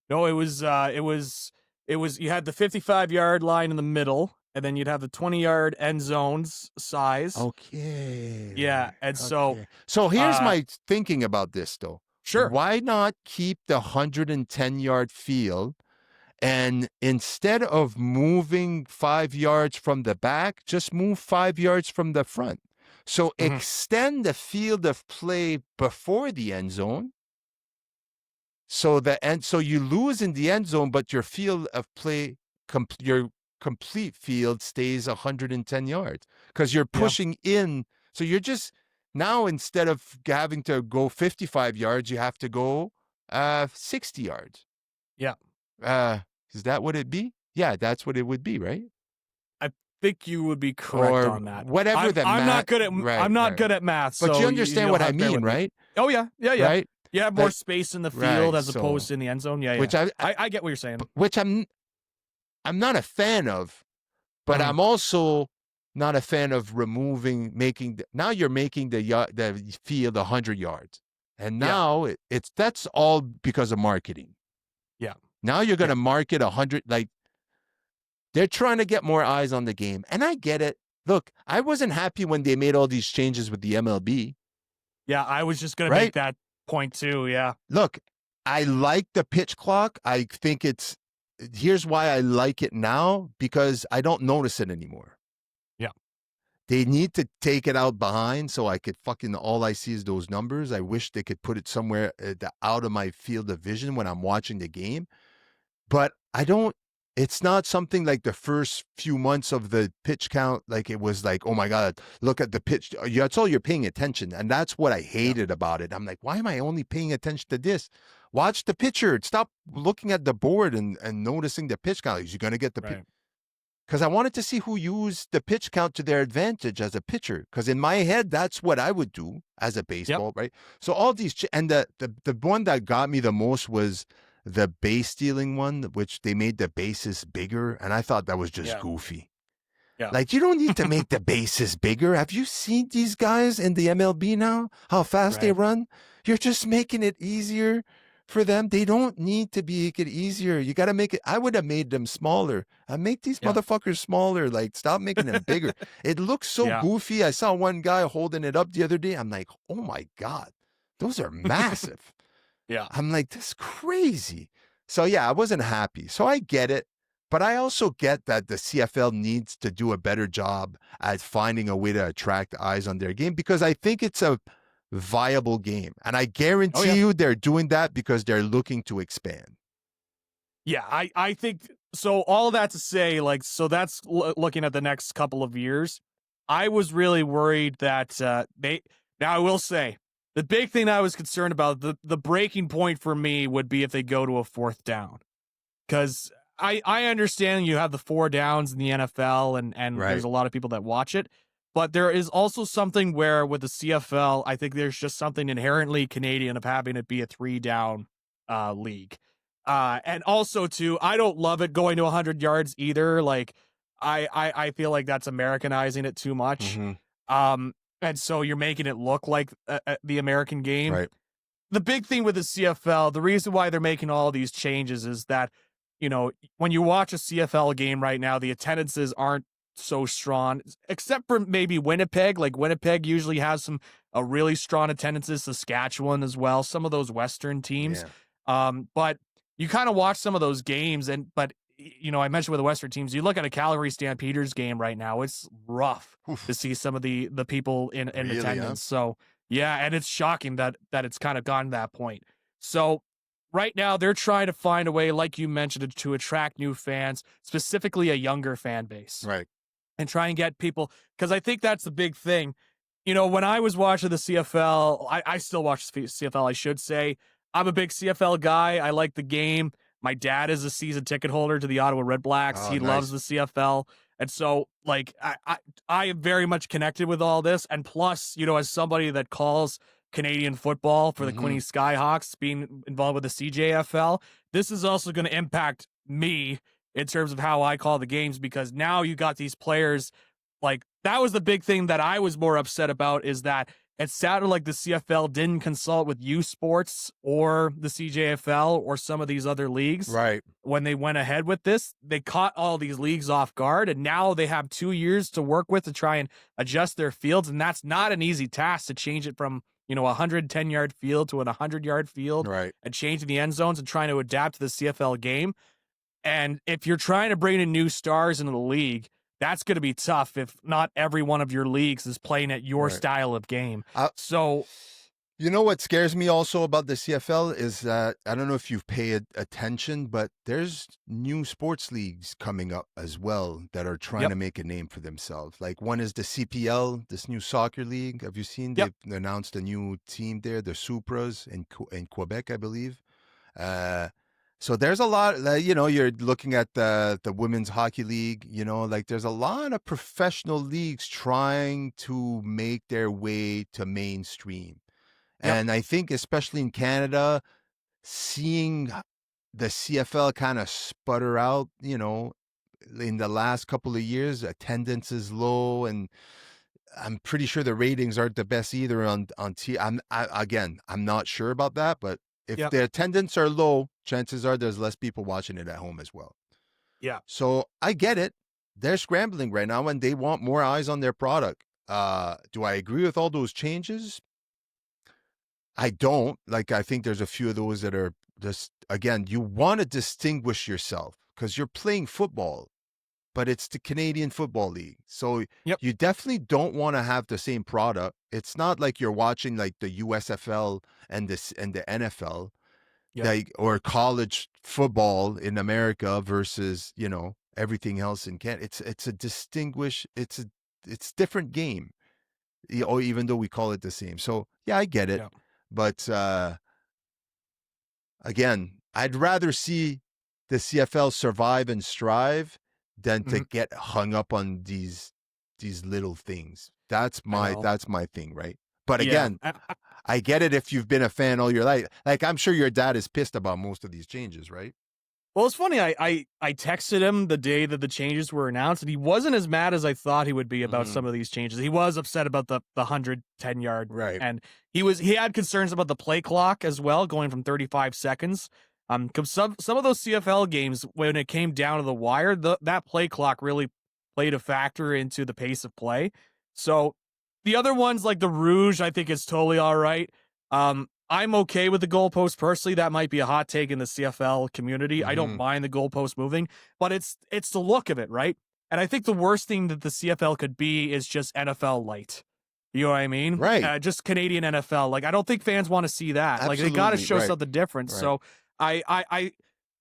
No, it was. You had the 55-yard line in the middle. And then you'd have the 20-yard end zones size. Okay. Yeah, and so here's my thinking about this, though. Sure. Why not keep the 110-yard field, and instead of moving 5 yards from the back, just move 5 yards from the front? So extend the field of play before the end zone. So you lose in the end zone, but your field of play, your complete field stays 110 yards because you're pushing in. So you're just now, instead of having to go 55 yards, you have to go 60 yards. Yeah. Is that what it'd be? Yeah, that's what it would be, right? I think you would be correct on that. Whatever I'm not good at I'm not good at math, but so you understand what I mean, right? Oh yeah. Right? You have more space in the field as opposed to in the end zone. Yeah. Which I get what you're saying. Which I'm not a fan of. But I'm also not a fan of now you're making the field 100 yards. And now that's all because of marketing. Yeah. Now you're going to market 100, like they're trying to get more eyes on the game. And I get it. Look, I wasn't happy when they made all these changes with the MLB, Yeah, I was just gonna make right? that point too. Yeah, Look, I like the pitch clock. I think here's why I like it now, because I don't notice it anymore. yeah, They need to take it out behind so I could all I see is those numbers. I wish they could put it somewhere out of my field of vision when I'm watching the game. But I don't, it's not something like the first few months of the pitch count. Like it was like, oh my God, look at the pitch. That's all you're paying attention. And that's what I yeah. hated about it. I'm like, why am I only paying attention to this? Watch the pitcher. Stop looking at the board and noticing the pitch count. Is you going to get the pitch? Right. Because I wanted to see who used the pitch count to their advantage as a pitcher. Because in my head, that's what I would do as a Yep. baseball, right? So all these and the one that got me the most was the base stealing one, which they made the bases bigger, and I thought that was just Yeah. goofy. Yeah. Like you don't need to make the bases bigger. Have you seen these guys in the MLB now? How fast they Right. run? You're just making it easier for them. They don't need to make it easier. You got to make it. I would have made them smaller. I make these Yeah. motherfuckers smaller. Like stop making them bigger. It looks so Yeah. goofy. I saw one guy holding it up the other day. I'm like, oh my God, those are massive. Yeah. I'm like, this is crazy. So yeah, I wasn't happy. So I get it. But I also get that the CFL needs to do a better job at finding a way to attract eyes on their game, because I think it's a viable game. And I Oh guarantee yeah. you they're doing that because they're looking to expand. Yeah, I think so. All that to say, like, so that's looking at the next couple of years. I was really worried that they. Now I will say the big thing I was concerned about, the breaking point for me would be if they go to a fourth down, because I understand you have the four downs in the NFL and there's Right. a lot of people that watch it, but there is also something where with the CFL, I think there's just something inherently Canadian of having it be a three down league. And also too, I don't love it going to 100 yards either. Like I feel like that's Americanizing it too much. Mm-hmm. Um, and so you're making it look like the American game. Right. The big thing with the CFL, the reason why they're making all these changes is that, you know, when you watch a CFL game right now, the attendances aren't so strong, except for maybe Winnipeg. Like Winnipeg usually has some a really strong attendances, Saskatchewan as well, some of those Western teams. Yeah. But you kind of watch some of those games, but you know, I mentioned with the Western teams, you look at a Calgary Stampeders game right now, it's rough Oof. to see some of the people in Really, attendance. So yeah, and it's shocking that it's kind of gotten to that point. So right now they're trying to find a way, like you mentioned, to attract new fans, specifically a younger fan base, Right. and try and get people, because I think that's the big thing. You know, when I was watching the CFL, I still watch the CFL, I should say. I'm a big CFL guy. I like the game. My dad is a season ticket holder to the Ottawa Red Blacks. Oh, He loves nice. the CFL. And so, like, I am very much connected with all this. And plus, you know, as somebody that calls Canadian football for the Mm-hmm. Quinny Skyhawks, being involved with the CJFL, this is also going to impact me in terms of how I call the games, because now you got these players. Like, that was the big thing that I was more upset about, is that it sounded like the CFL didn't consult with U Sports or the CJFL or some of these other leagues Right. when they went ahead with this. They caught all these leagues off guard, and now they have 2 years to work with to try and adjust their fields. And that's not an easy task, to change it from, you know, a 110-yard field to an 100-yard field, Right. and changing the end zones and trying to adapt to the CFL game. And if you're trying to bring in new stars into the league, that's going to be tough if not every one of your leagues is playing at your Right. style of game. I, So, You know what scares me also about the CFL is that I don't know if you've paid attention, but there's new sports leagues coming up as well that are trying yep, to make a name for themselves. Like one is the CPL, this new soccer league. Have you seen? yep, They've announced a new team there, the Supras in Quebec, I believe. Uh, so there's a lot. You know, you're looking at the women's hockey league. You know, like there's a lot of professional leagues trying to make their way to mainstream. yep, And I think, especially in Canada, seeing the CFL kind of sputter out, you know, in the last couple of years, attendance is low, and I'm pretty sure the ratings aren't the best either on T. Again, I'm not sure about that, but if yep, the attendance are low, chances are there's less people watching it at home as well. yeah, So I get it. they're scrambling right now and they want more eyes on their product. Do I agree with all those changes? I don't. Like, I think there's a few of those that are just, again, you want to distinguish yourself because you're playing football, but it's the Canadian Football League. So Yep. you definitely don't want to have the same product. It's not like you're watching like the USFL and the NFL, Yep. like, or college football in America versus, everything else in Canada. It's a distinguished, it's different game. Or even though we call it the same. So yeah, I get it. Yep. But again, I'd rather see the CFL survive and strive than to Mhm. get hung up on these little things. That's I my know. that's my thing, right? But Yeah. again, I get it if you've been a fan all your life. Like, I'm sure your dad is pissed about most of these changes, right? Well, it's funny. I texted him the day that the changes were announced, and he wasn't as mad as I thought he would be about Mhm. some of these changes. He was upset about the 110-yard, Right. and he had concerns about the play clock as well, going from 35 seconds. Because some of those CFL games, when it came down to the wire, that play clock really played a factor into the pace of play. So the other ones, like the Rouge, I think is totally all right. I'm okay with the goalpost personally. That might be a hot take in the CFL community. I don't Mhm. mind the goalpost moving, but it's the look of it, right? And I think the worst thing that the CFL could be is just NFL light. You know what I mean? Right. Just Canadian NFL. Like, I don't think fans want to see that. Like, they got to Absolutely. show Right. something different. Right. So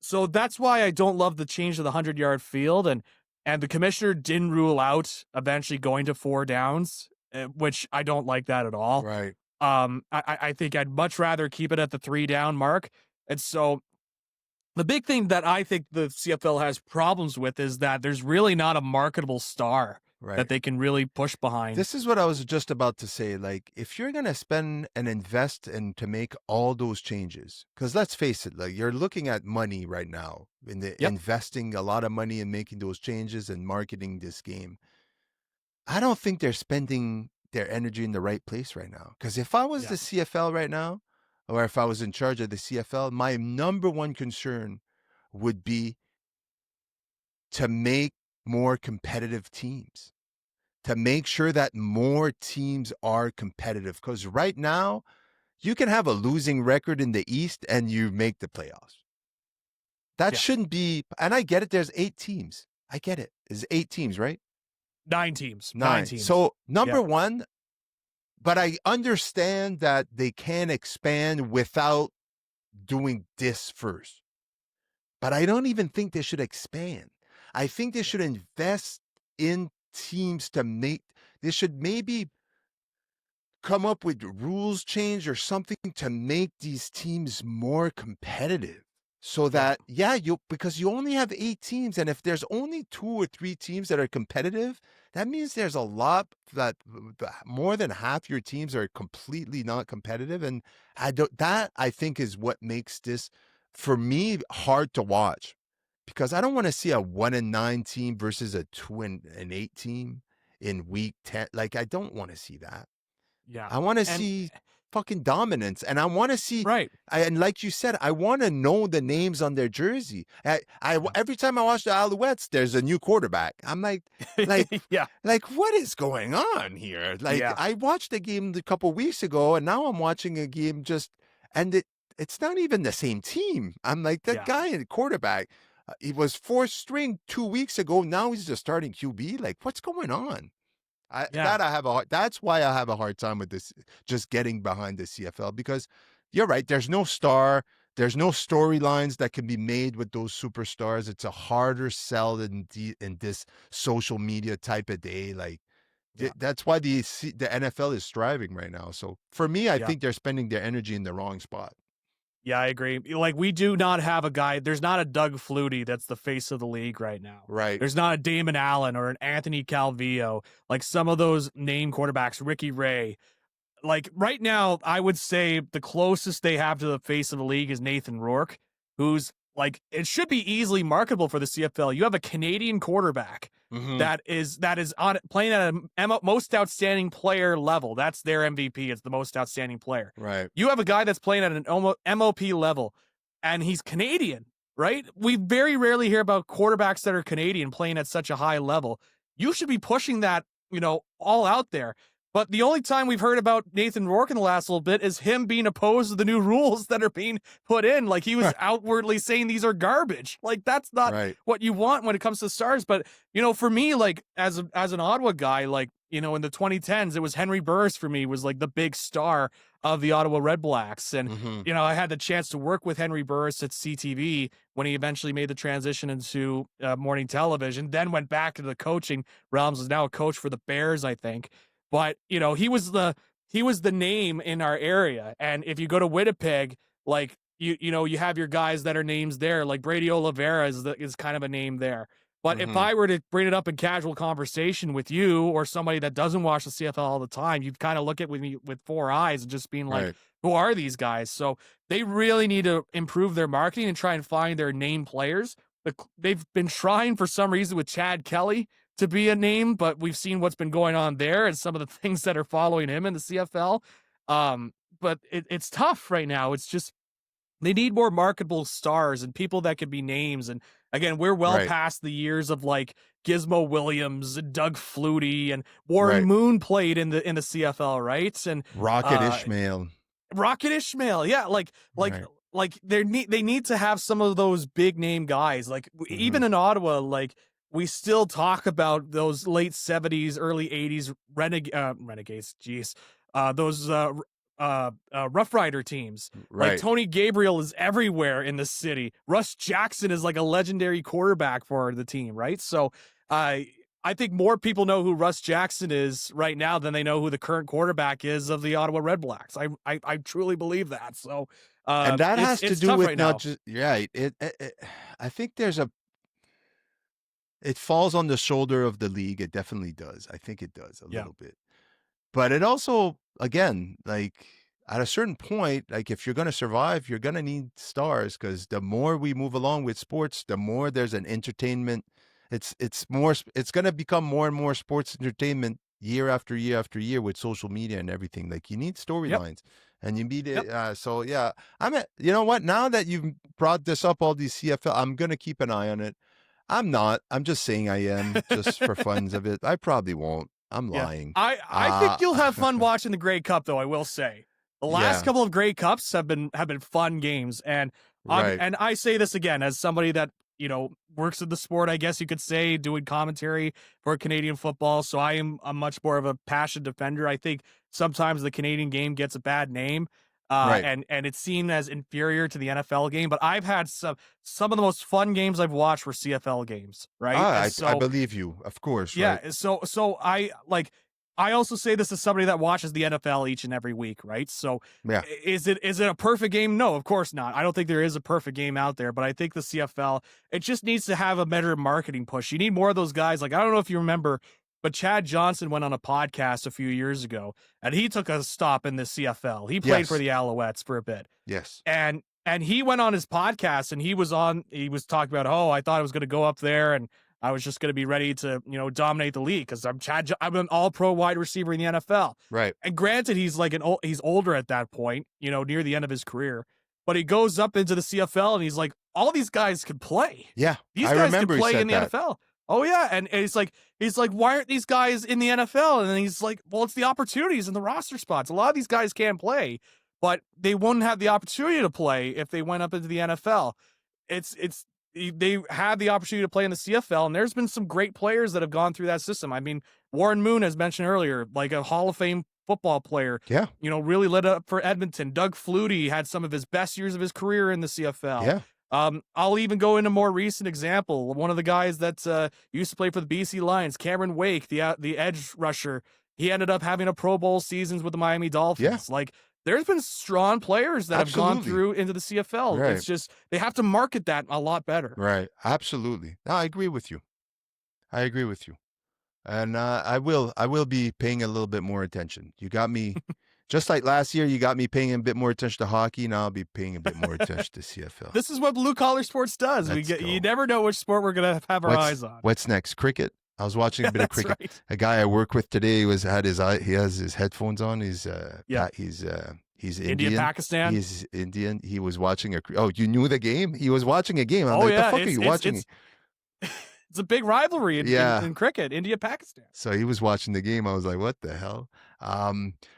so that's why I don't love the change to the 100-yard field. And the commissioner didn't rule out eventually going to 4 downs, which I don't like that at all. Right. I think I'd much rather keep it at the 3 down mark. And so the big thing that I think the CFL has problems with is that there's really not a marketable star that Right. they can really push behind. This is what I was just about to say. Like, if you're going to spend and invest and to make all those changes, because let's face it, like, you're looking at money right now in the Yep. investing a lot of money in making those changes and marketing this game. I don't think they're spending their energy in the right place right now. Because if I was Yeah. the CFL right now, or if I was in charge of the CFL, my number one concern would be to make more competitive teams, to make sure that more teams are competitive. Because right now, you can have a losing record in the East and you make the playoffs. That Yeah. shouldn't be, and I get it, there's 8 teams. I get it. There's 8 teams, right? 9 teams. 9 Nine. teams. So, number Yeah. one, but I understand that they can expand without doing this first. But I don't even think they should expand. I think they should invest in teams to make, they should maybe come up with rules change or something to make these teams more competitive so Yep. that, yeah, because you only have 8 teams, and if there's only 2 or 3 teams that are competitive, that means there's a lot that more than half your teams are completely not competitive. And I think is what makes this, for me, hard to watch, because I don't want to see a 1-9 team versus a 2-8 team in week 10. Like, I don't want to see that. Yeah. I want to And see fucking dominance, and I want to see, right. and like you said, I want to know the names on their jersey. Yeah. Every time I watch the Alouettes, there's a new quarterback. I'm like, Yeah. what is going on here? Like, Yeah. I watched a game a couple weeks ago, and now I'm watching a game and it's not even the same team. I'm like, that Yeah. guy in quarterback, he was fourth string 2 weeks ago. Now he's the starting QB. Like, what's going on? Yeah. That's why I have a hard time with this, just getting behind the CFL, because you're right. There's no star. There's no storylines that can be made with those superstars. It's a harder sell in this social media type of day. Like, Yeah. that's why the NFL is striving right now. So for me, I Yeah. think they're spending their energy in the wrong spot. Yeah, I agree. Like, we do not have a guy. There's not a Doug Flutie that's the face of the league right now. Right. There's not a Damon Allen or an Anthony Calvillo. Like, some of those name quarterbacks, Ricky Ray. Like, right now, I would say the closest they have to the face of the league is Nathan Rourke, who's like, it should be easily marketable for the CFL. You have a Canadian quarterback Mhm. that is on playing at a most outstanding player level. That's their MVP. It's the most outstanding player. Right. You have a guy that's playing at an MOP level, and he's Canadian. right? We very rarely hear about quarterbacks that are Canadian playing at such a high level. You should be pushing that, all out there. But the only time we've heard about Nathan Rourke in the last little bit is him being opposed to the new rules that are being put in. Like, he was outwardly saying these are garbage. Like, that's not Right. what you want when it comes to stars. But, for me, like, as an Ottawa guy, like, in the 2010s, it was Henry Burris for me was like the big star of the Ottawa Red Blacks. And, Mhm. I had the chance to work with Henry Burris at CTV when he eventually made the transition into morning television, then went back to the coaching realms, is now a coach for the Bears, I think. But, he was the name in our area. And if you go to Winnipeg, like, you have your guys that are names there, like Brady Oliveira is kind of a name there. But if Mhm. I were to bring it up in casual conversation with you or somebody that doesn't watch the CFL all the time, you'd kind of look at me with four eyes and just being like, Right. who are these guys? So they really need to improve their marketing and try and find their name players. They've been trying for some reason with Chad Kelly to be a name, but we've seen what's been going on there and some of the things that are following him in the CFL. But it's tough right now. It's just they need more marketable stars and people that could be names. And again, we're well Right. past the years of like Gizmo Williams and Doug Flutie and Warren Right. Moon played in the CFL, right? And Rocket uh Ishmael. Rocket Ishmael, yeah, Right. like they need to have some of those big name guys. Like even Mhm. in Ottawa, like we still talk about those late 70s, early 80s renegades, geez. Those Rough Rider teams. Like Right. Tony Gabriel is everywhere in the city. Russ Jackson is like a legendary quarterback for the team, right? So I think more people know who Russ Jackson is right now than they know who the current quarterback is of the Ottawa Red Blacks. I truly believe that. So And that has to it's do tough with right not now. just right. I think it falls on the shoulder of the league. It definitely does. I think it does a Yeah. little bit. But it also, again, like at a certain point, like if you're going to survive, you're going to need stars because the more we move along with sports, the more there's an entertainment. It's going to become more and more sports entertainment year after year after year with social media and everything. Like you need Yep. storylines and you need Yep. it. So yeah, you know what? Now that you've brought this up, all these CFL, I'm going to keep an eye on it. I'm not. I'm just saying I am just for funs of it. I probably won't. I'm Yeah. lying. I think Uh you'll have fun watching the Grey Cup, though, I will say. The last yeah, couple of Grey Cups have been fun games. And right. and I say this again as somebody that, works in the sport, I guess you could say, doing commentary for Canadian football. So I am a much more of a passion defender. I think sometimes the Canadian game gets a bad name. Right. And it's seen as inferior to the NFL game, but I've had some of the most fun games I've watched were CFL games, right? And I so believe you. Of course, right? yeah, so I also say this as somebody that watches the NFL each and every week, right? So Yeah. is it a perfect game? No, of course not. I don't think there is a perfect game out there, but I think the CFL, it just needs to have a better marketing push. You need more of those guys. Like, I don't know if you remember, but Chad Johnson went on a podcast a few years ago and he took a stop in the CFL. He played for Yes. the Alouettes for a bit. Yes. And he went on his podcast and he was talking about, oh, I thought I was going to go up there and I was just going to be ready to, dominate the league because I'm an all pro wide receiver in the NFL. Right. And granted, he's like he's older at that point, near the end of his career, but he goes up into the CFL and he's like, all these guys can play. Yeah. These I guys can remember he play in said the that. NFL. Oh yeah. And he's like, why aren't these guys in the NFL? And then he's like, well, it's the opportunities and the roster spots. A lot of these guys can't play, but they wouldn't have the opportunity to play if they went up into the NFL. It's they have the opportunity to play in the CFL, and there's been some great players that have gone through that system. I mean, Warren Moon, as mentioned earlier, like a Hall of Fame football player, Yeah. really lit up for Edmonton. Doug Flutie had some of his best years of his career in the CFL. Yeah. I'll even go into more recent example. One of the guys that used to play for the BC Lions, Cameron Wake, the edge rusher, he ended up having a Pro Bowl seasons with the Miami Dolphins. Yeah. Like, there's been strong players that have gone Absolutely. through into the CFL. Right. It's just they have to market that a lot better. Right. Absolutely. No, I agree with you. I agree with you. And I will be paying a little bit more attention. You got me just like last year, you got me paying a bit more attention to hockey. Now I'll be paying a bit more attention to CFL. This is what Blue Collar Sports does. Let's You go. never know which sport we're gonna have our eyes on. What's next? Cricket. I was watching a bit of That's cricket. right. A guy I work with today he has his headphones on. He's Yeah. He's He's India, Indian. Pakistan. He's Indian. He was watching oh, you knew the game? He was watching a game. I'm Oh like, the yeah, fuck are you watching? it's a big rivalry Yeah. in cricket, India, Pakistan. So he was watching the game. I was like, what the hell?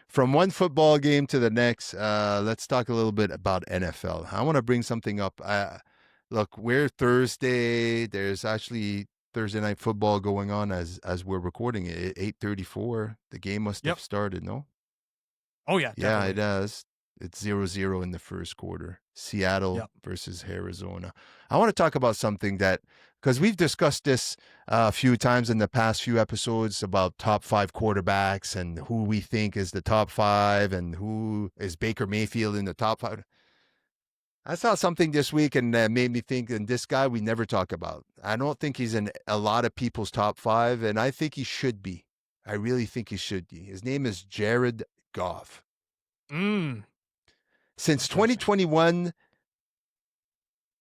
From one football game to the next, let's talk a little bit about NFL. I want to bring something up. Look, we're Thursday. There's actually Thursday night football going on as we're recording it at 8:34. The game must have started, no? Oh yeah, Yeah, definitely. it does. It's 0-0 in the first quarter. Seattle versus Arizona. I want to talk about something that, because we've discussed this a few times in the past few episodes about top 5 quarterbacks and who we think is the top 5 and who is Baker Mayfield in the top 5. I saw something this week and made me think, and this guy we never talk about. I don't think he's in a lot of people's top 5, and I think he should be. I really think he should be. His name is Jared Goff. Since 2021,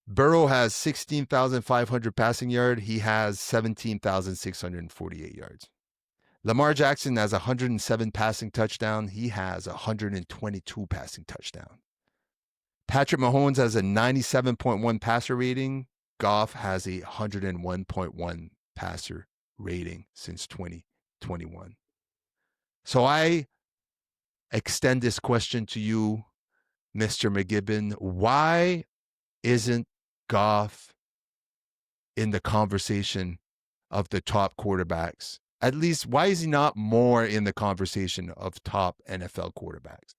Burrow has 16,500 passing yards. He has 17,648 yards. Lamar Jackson has 107 passing touchdowns. He has 122 passing touchdowns. Patrick Mahomes has a 97.1 passer rating. Goff has a 101.1 passer rating since 2021. So I extend this question to you, Mr. McGibbon. Why isn't Goff in the conversation of the top quarterbacks? At least, why is he not more in the conversation of top NFL quarterbacks?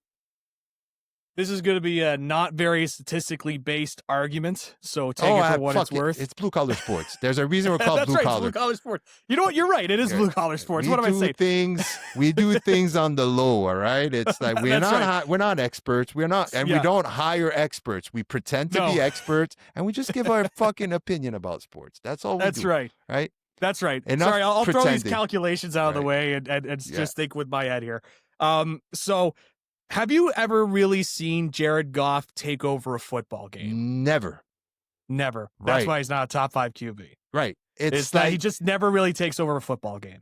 This is going to be a not very statistically based argument, so take it for what it's worth. It's blue collar sports. There's a reason we're called That's blue right, collar. Blue collar sports. You know what? You're right. It is blue collar sports. What am I saying? We do things on the low. All right. It's like we're not experts. We're not, and we don't hire experts. We pretend to be experts, and we just give our fucking opinion about sports. That's all we do. That's right. Right. That's right. Enough Sorry, I'll throw these pretending. calculations out of the way and just think with my head here. So, have you ever really seen Jared Goff take over a football game? Never. That's why he's not a top 5 QB. Right. It's like, that he just never really takes over a football game.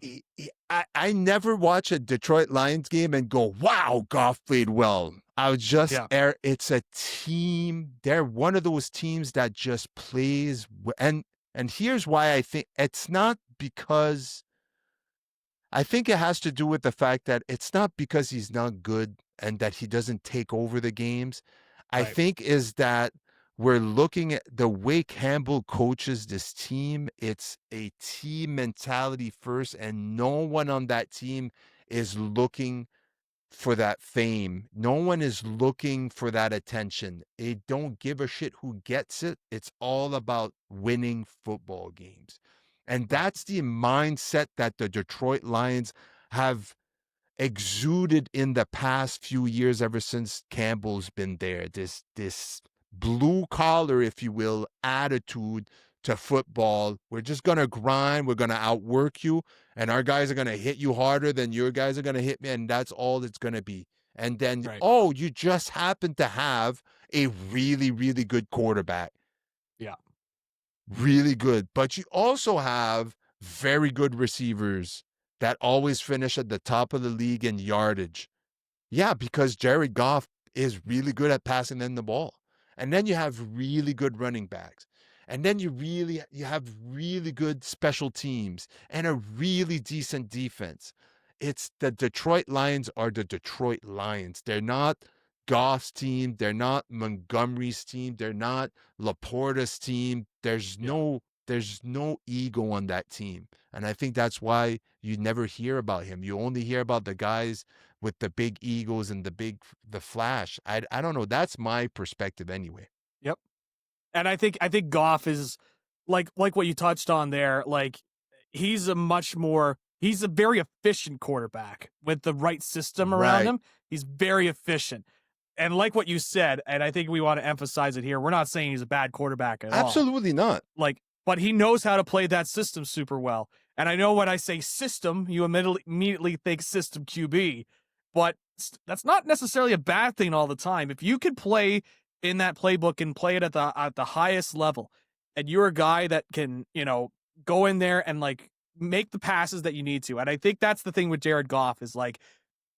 I never watch a Detroit Lions game and go, wow, Goff played well. I was just, it's a team. They're one of those teams that just plays. And here's why I think it's not because, I think it has to do with the fact that it's not because he's not good and that he doesn't take over the games. I think is that we're looking at the way Campbell coaches this team. It's a team mentality first, and no one on that team is looking for that fame. No one is looking for that attention. They don't give a shit who gets it. It's all about winning football games. And that's the mindset that the Detroit Lions have exuded in the past few years, ever since Campbell's been there. This blue collar, if you will, attitude to football. We're just going to grind. We're going to outwork you. And our guys are going to hit you harder than your guys are going to hit me. And that's all it's going to be. And then, you just happen to have a really, really good quarterback. Yeah. Really good. But you also have very good receivers that always finish at the top of the league in yardage. Yeah, because Jared Goff is really good at passing them the ball. And then you have really good running backs. And then you have really good special teams and a really decent defense. It's the Detroit Lions are the Detroit Lions. They're not Goff's team. They're not Montgomery's team. They're not Laporta's team. There's no ego on that team. And I think that's why you never hear about him. You only hear about the guys with the big egos and the flash. I don't know. That's my perspective anyway. Yep. And I think Goff is like what you touched on there. Like he's a very efficient quarterback with the right system around him. He's very efficient. And like what you said, and I think we want to emphasize it here, we're not saying he's a bad quarterback at all. Absolutely not. But he knows how to play that system super well. And I know when I say system, you immediately think system QB, but that's not necessarily a bad thing all the time. If you could play in that playbook and play it at the highest level, and you're a guy that can, go in there and make the passes that you need to. And I think that's the thing with Jared Goff is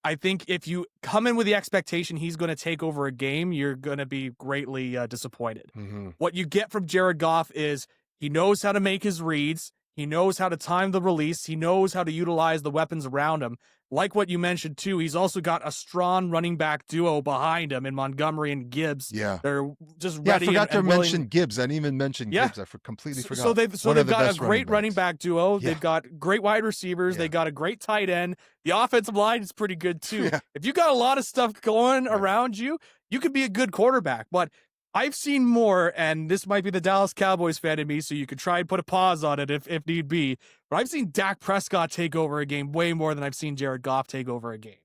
I think if you come in with the expectation he's going to take over a game, you're going to be greatly disappointed. Mm-hmm. What you get from Jared Goff is he knows how to make his reads. He knows how to time the release. He knows how to utilize the weapons around him. Like what you mentioned too, he's also got a strong running back duo behind him in Montgomery and Gibbs. Yeah. They're just Yeah, I ready forgot to and willing. mention Gibbs. I didn't even mention Yeah. Gibbs. I completely forgot. So they've One of the got a best great running backs. back duo. Yeah. They've got great wide receivers. Yeah. They got a great tight end. The offensive line is pretty good too. Yeah. If you got a lot of stuff going Right. around you, you could be a good quarterback. But I've seen more, and this might be the Dallas Cowboys fan in me, so you could try and put a pause on it if need be. But I've seen Dak Prescott take over a game way more than I've seen Jared Goff take over a game.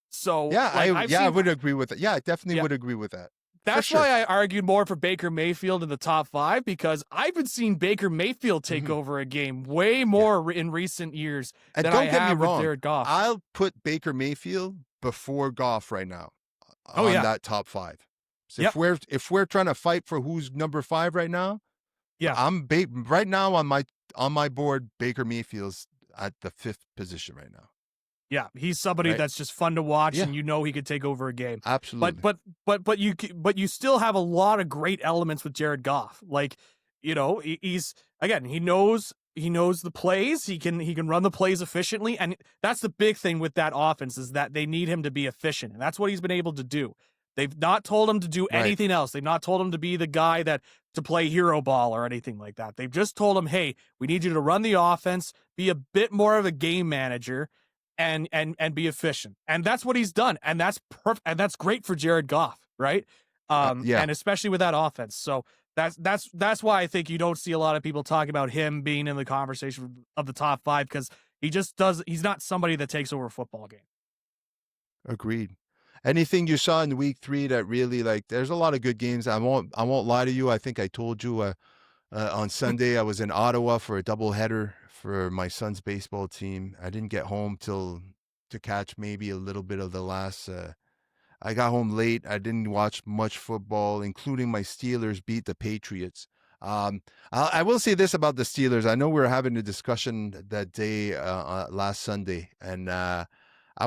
So Yeah, like, I would agree with it. Yeah, I definitely would agree with that. That's why I argued more for Baker Mayfield in the top 5, because I've been seeing Baker Mayfield take over a game way more in recent years And than don't I get me have wrong, with Jared Goff. I'll put Baker Mayfield before Goff right now Oh, on yeah. that top 5. So Yep. if we're trying to fight for who's number 5 right now, Yeah. I'm right now on my board. Baker Mayfield's at the 5th position right now. Yeah, he's somebody Right. that's just fun to watch, Yeah. and you know he could take over a game. Absolutely. But you still have a lot of great elements with Jared Goff. Like, you know, he's again, he knows the plays. He can run the plays efficiently, and that's the big thing with that offense is that they need him to be efficient, and that's what he's been able to do. They've not told him to do Right. anything else. They've not told him to be the guy to play hero ball or anything like that. They've just told him, "Hey, we need you to run the offense, be a bit more of a game manager, and be efficient." And that's what he's done. And that's perfect. And that's great for Jared Goff, right? Yeah. And especially with that offense. So that's why I think you don't see a lot of people talking about him being in the conversation of the top 5, because he's not somebody that takes over a football game. Agreed. Anything you saw in week 3 that really there's a lot of good games. I won't lie to you. I think I told you on Sunday I was in Ottawa for a doubleheader for my son's baseball team. I didn't get home to catch maybe a little bit of the last. I got home late. I didn't watch much football, including my Steelers beat the Patriots. I will say this about the Steelers. I know we were having a discussion that day last Sunday, and I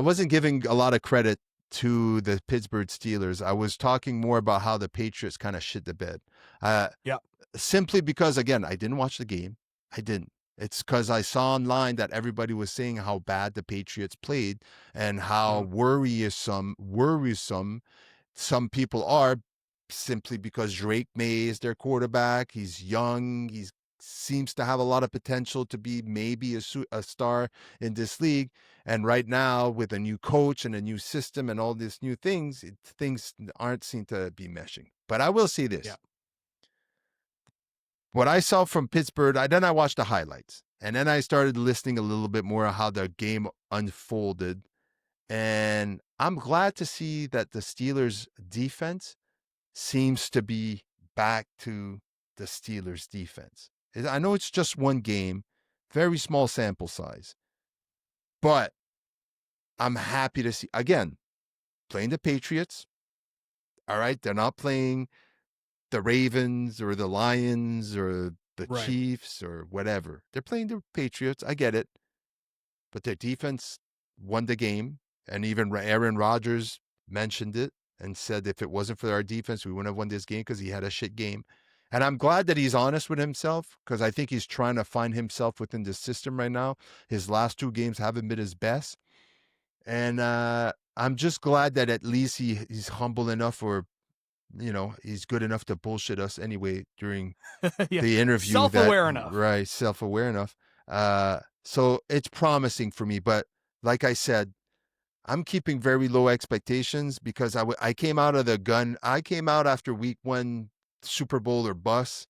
wasn't giving a lot of credit to the Pittsburgh Steelers. I was talking more about how the Patriots kind of shit the bed. Yeah. Simply because, again, I didn't watch the game. I didn't. It's because I saw online that everybody was saying how bad the Patriots played and how worrisome some people are, simply because Drake May is their quarterback. He's young. He seems to have a lot of potential to be maybe a star in this league. And right now, with a new coach and a new system and all these new things, things aren't seem to be meshing. But I will say this. Yeah. What I saw from Pittsburgh, then I watched the highlights. And then I started listening a little bit more how the game unfolded. And I'm glad to see that the Steelers' defense seems to be back to the Steelers' defense. I know it's just one game, very small sample size. But I'm happy to see, again, playing the Patriots. All right, they're not playing the Ravens or the Lions or the Right. Chiefs or whatever. They're playing the Patriots. I get it. But their defense won the game. And even Aaron Rodgers mentioned it and said if it wasn't for our defense, we wouldn't have won this game because he had a shit game. And I'm glad that he's honest with himself, because I think he's trying to find himself within this system right now. His last 2 games haven't been his best. And I'm just glad that at least he's humble enough, or he's good enough to bullshit us anyway during Yeah. the interview. Self-aware enough. Right, self-aware enough. So it's promising for me. But like I said, I'm keeping very low expectations, because I came out of the gun. I came out after week 1, Super Bowl or bust.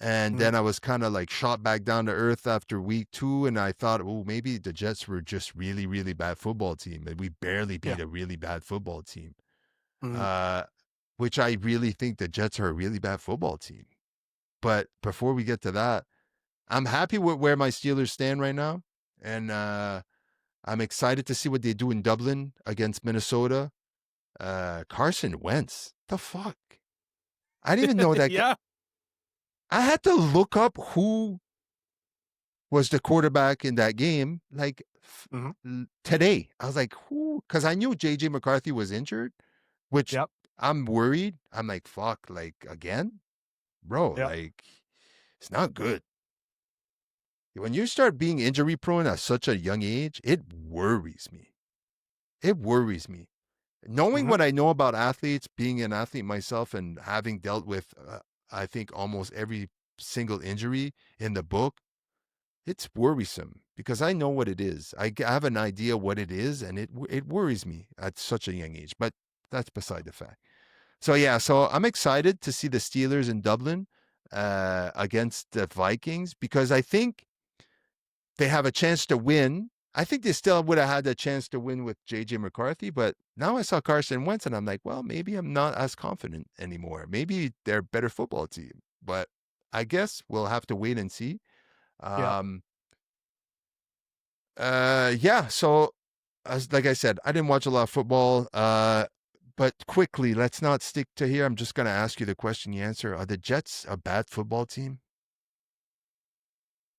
And then I was kind of shot back down to earth after week 2. And I thought, oh, maybe the Jets were just really, really bad football team. And we barely beat a really bad football team. Which I really think the Jets are a really bad football team. But before we get to that, I'm happy with where my Steelers stand right now. And I'm excited to see what they do in Dublin against Minnesota. Carson Wentz. The fuck? I didn't even know that. Yeah. I had to look up who was the quarterback in that game. Like Mhm. today, I was like, who? Because I knew JJ McCarthy was injured, which Yep. I'm worried. I'm like, fuck, like again, bro, Yep. like it's not good. When you start being injury prone at such a young age, it worries me. It worries me. Knowing Mhm. what I know about athletes, being an athlete myself, and having dealt with, I think, almost every single injury in the book, it's worrisome because I know what it is. I have an idea what it is, and it worries me at such a young age. But that's beside the fact. So yeah, so I'm excited to see the Steelers in Dublin against the Vikings because I think they have a chance to win. I think they still would have had a chance to win with JJ McCarthy, but now I saw Carson Wentz and I'm like, well, maybe I'm not as confident anymore. Maybe they're a better football team, but I guess we'll have to wait and see. Yep. Um, yeah. So, as like I said, I didn't watch a lot of football. But quickly, let's not stick to here. I'm just going to ask you the question you answer. Are the Jets a bad football team?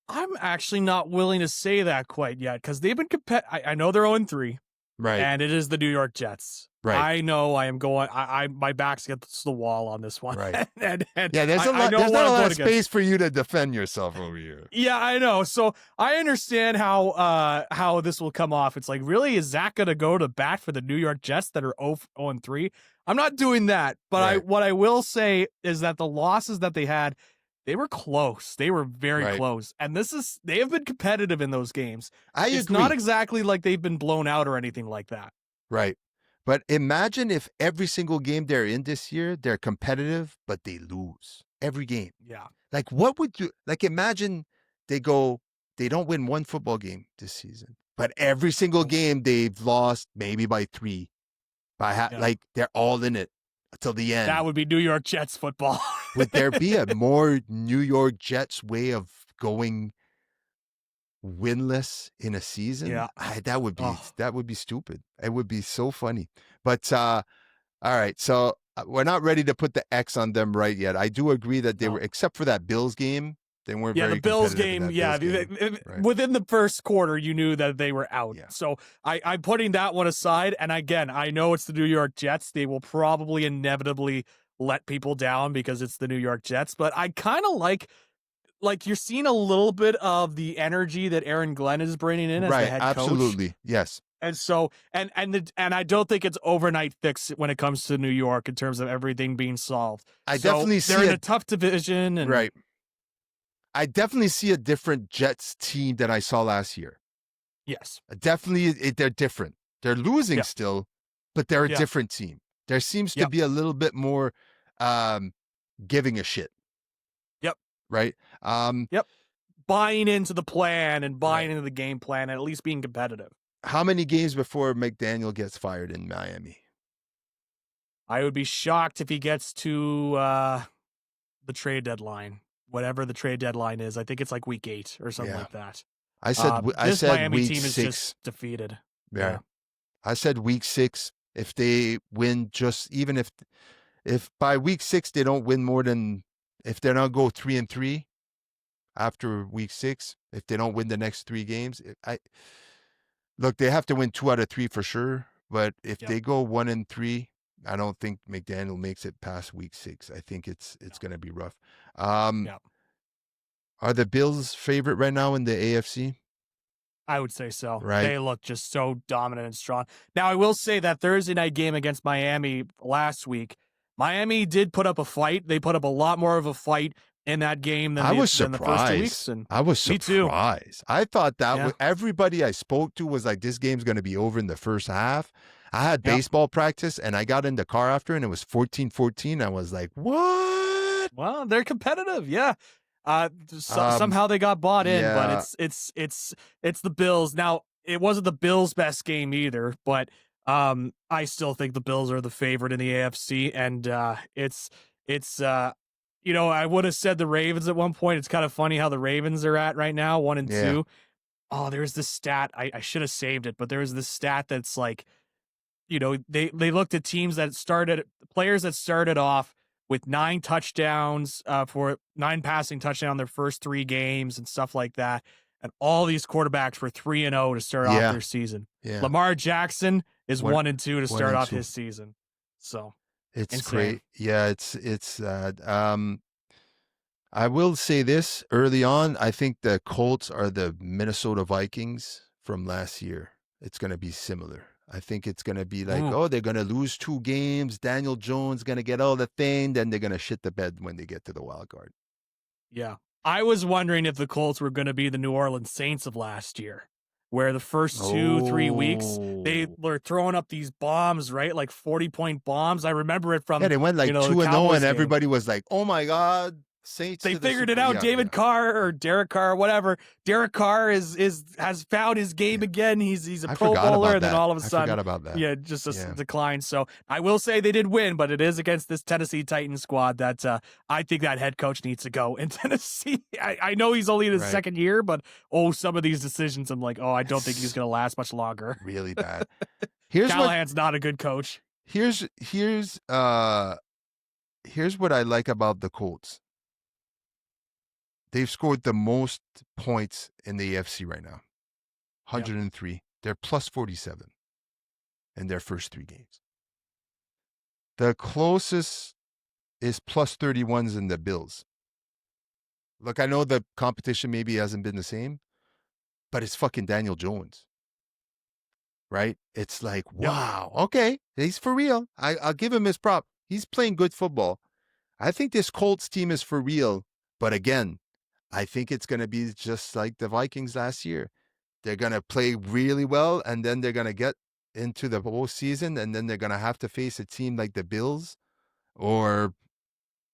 I'm actually not willing to say that quite yet because they've been I know they're 0-3, Right. and it is the New York Jets. Right. I know I am going. I my back's against the wall on this one, Right. and Yeah, there's a I lot. know There's what not a I'm lot going of against. space for you to defend yourself over here. Yeah, I know. So I understand how this will come off. It's like, really, is Zach going to go to bat for the New York Jets that are 0-3? I'm not doing that. But Right. what I will say is that the losses that they had, they were close. They were very Right. close. And they have been competitive in those games. I It's not agree. exactly like they've been blown out or anything like that. Right. But imagine if every single game they're in this year, they're competitive, but they lose every game. Yeah. Like, what would you like? Imagine they go, they don't win one football game this season, but every single Oof. game they've lost maybe by three, Yeah. like they're all in it till the That end. would be New York Jets football. Would there be a more New York Jets way of going winless in a season? Yeah. Oh, That would be stupid. It would be so funny. But all right, so we're not ready to put the X on them right yet. I do agree that they were, no. except for that Bills game, they weren't Yeah, the very Bills competitive in game. that Yeah, Bills game. Right. within the first quarter, you knew that they were out. Yeah. So I'm putting that one aside. And again, I know it's the New York Jets. They will probably inevitably let people down because it's the New York Jets. But I kind of like you're seeing a little bit of the energy that Aaron Glenn is bringing in as the Right. head coach. Absolutely. Yes. And so, and I don't think it's overnight fix when it comes to New York in terms of everything being solved. I So definitely they're see in a a tough division, and right. I definitely see a different Jets team than I saw last year. yes, Definitely, they're different. They're losing yeah, still, but they're a yeah, different team. There seems to yep, be a little bit more um, giving a shit, yep. right? Um, Yep. Buying into the plan and buying right. into the game plan and at least being competitive. How many games before McDaniel gets fired in Miami? I would be shocked if he gets to the trade deadline, whatever the trade deadline is. I think it's like week 8 or something Yeah, like that. I This said Miami week team is just 6. defeated. Yeah, Yeah. I said week 6. If they win, just even if by week 6 they don't win more than, if they don't go 3-3 after week 6, if they don't win the next 3 games, I look, they have to win 2 out of 3 for sure. But if Yep. they go 1-3, I don't think McDaniel makes it past week 6. I think it's No. going to be rough. Um, Yep. are the Bills favorite right now in the AFC? I would say so. Right. They look just so dominant and strong. Now, I will say that Thursday night game against Miami last week, Miami did put up a fight. They put up a lot more of a fight in that game I was than the first 2 surprised. weeks. And I was me too. surprised. I thought that Yeah. everybody I spoke to was like, this game's going to be over in the first half. I had Yep. baseball practice and I got in the car after and it was 14-14. I was like, what? Well, they're competitive. Yeah. Um, Somehow they got bought in, but yeah, it's the Bills. Now, it wasn't the Bills' best game either, but I still think the Bills are the favorite in the AFC, and it's I would have said the Ravens at one point. It's kind of funny how the Ravens are at right now, 1 and yeah. 2. Oh, there's this stat. I should have saved it, but there's this stat that's like, they looked at players that started off with 9 touchdowns for 9 passing touchdown their first 3 games and stuff like that. and all these quarterbacks were 3-0 to start off Yeah. their season. Yeah. Lamar Jackson is One 1-2 to one start and off two. his season. So It's insane. great. Yeah, I will say this early on. I think the Colts are the Minnesota Vikings from last year. It's going to be similar. I think it's going to be like, Ooh, oh, they're going to lose 2 games. Daniel Jones going to get all the thing. Then they're going to shit the bed when they get to the wild card. yeah. I was wondering if the Colts were going to be the New Orleans Saints of last year, where the first 2-3 weeks they Oh. were throwing up these bombs, right? Like 40-point bombs. I remember it Yeah, from, they went like the 2-0, and Cowboys game. everybody was like, oh my God, Saints They to the figured it Super. out. Yeah, David yeah. Carr or Derek Carr, whatever. Derek Carr has found his game Yeah. again. He's a I Pro forgot Bowler, about and then that. all of a I sudden, forgot about that. yeah, just a Yeah. decline. So I will say they did win, but it is against this Tennessee Titans squad that I think that head coach needs to go in Tennessee. I know he's only in his Right. second year, but some of these decisions, I'm like, I don't think he's going to last much longer. Really bad. Here's Callahan's not a good coach. here's what I like about the Colts. They've scored the most points in the AFC right now. 103. They're plus 47 in their first 3 games. The closest is plus 31s in the Bills. Look, I know the competition maybe hasn't been the same, but it's fucking Daniel Jones. Right? It's like, wow, okay, he's for real. I'll give him his prop. He's playing good football. I think this Colts team is for real. But again, I think it's going to be just like the Vikings last year. They're going to play really well, and then they're going to get into the postseason, and then they're going to have to face a team like the Bills or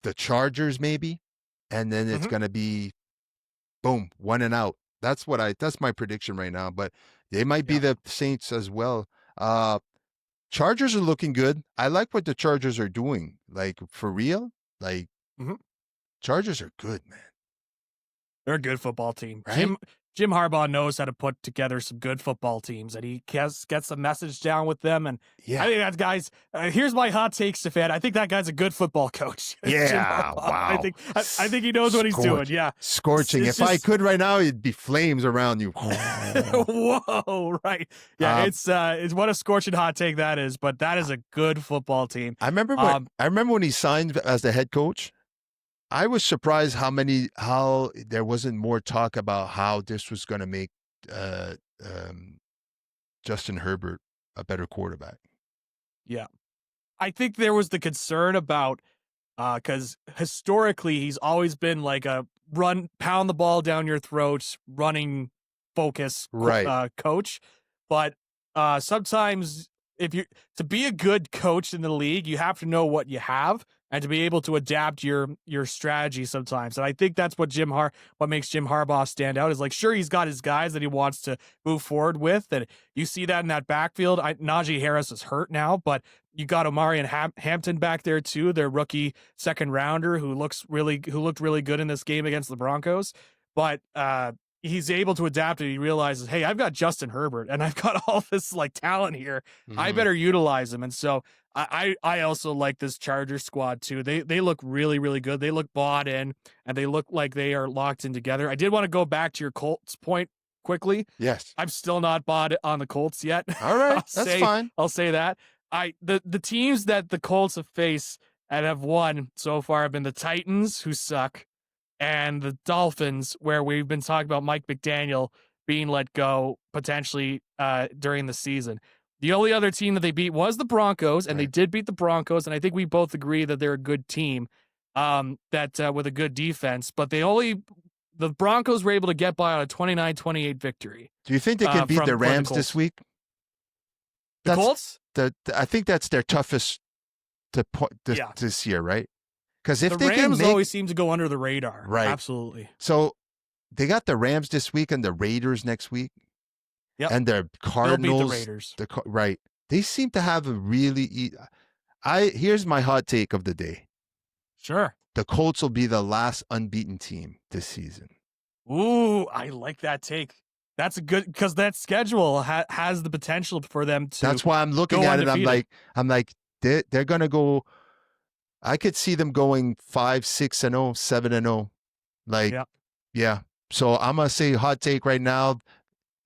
the Chargers, maybe. And then it's going to be, boom, 1 and out. That's my prediction right now. But they might be the Saints as well. Chargers are looking good. I like what the Chargers are doing. Like, for real, like, Chargers are good, man. They're a good football team. Right? Jim Harbaugh knows how to put together some good football teams, and he gets the message down with them. And I think that guy's. Here's my hot take, Stefan. I think that guy's a good football coach. Yeah, wow. I think he knows what he's doing. Yeah, scorching. It's If I could right now, it'd be flames around you. Whoa, right? Yeah, it's what a scorching hot take that is. But that is a good football team. I remember when he signed as the head coach. I was surprised how there wasn't more talk about how this was going to make Justin Herbert a better quarterback. Yeah. I think there was the concern about because historically he's always been like a pound the ball down your throat, running focus coach. But sometimes to be a good coach in the league, you have to know what you have and to be able to adapt your strategy sometimes. And I think that's what makes Jim Harbaugh stand out is like, sure, he's got his guys that he wants to move forward with. And you see that in that backfield. Najee Harris is hurt now, but you got Omari and Hampton back there too, their rookie second rounder who looked really good in this game against the Broncos. But he's able to adapt and he realizes, hey, I've got Justin Herbert and I've got all this like talent here. I better utilize him. And so I also like this Chargers squad too. They look really, really good. They look bought in and they look like they are locked in together. I did want to go back to your Colts point quickly. Yes. I'm still not bought on the Colts yet. All right. That's fine. I'll say that. The teams that the Colts have faced and have won so far have been the Titans, who suck, and the Dolphins, where we've been talking about Mike McDaniel being let go potentially during the season. The only other team that they beat was the Broncos, and they did beat the Broncos, and I think we both agree that they're a good team that with a good defense, but the Broncos were able to get by on a 29-28 victory. Do you think they can beat the Rams this week? The Colts? I think that's their toughest this year, right? Because if the Rams always seem to go under the radar. Right. Absolutely. So they got the Rams this week and the Raiders next week. Yep. And their Cardinals. They'll beat the Raiders. Right. They seem to have a really here's my hot take of the day. Sure. The Colts will be the last unbeaten team this season. Ooh, I like that take. That's a good, because that schedule has the potential for them to. That's why I'm looking at undefeated. it. I'm like, they're going to go. I could see them going 5-6-0, 7-0. Like, yeah. So I'm gonna say hot take right now.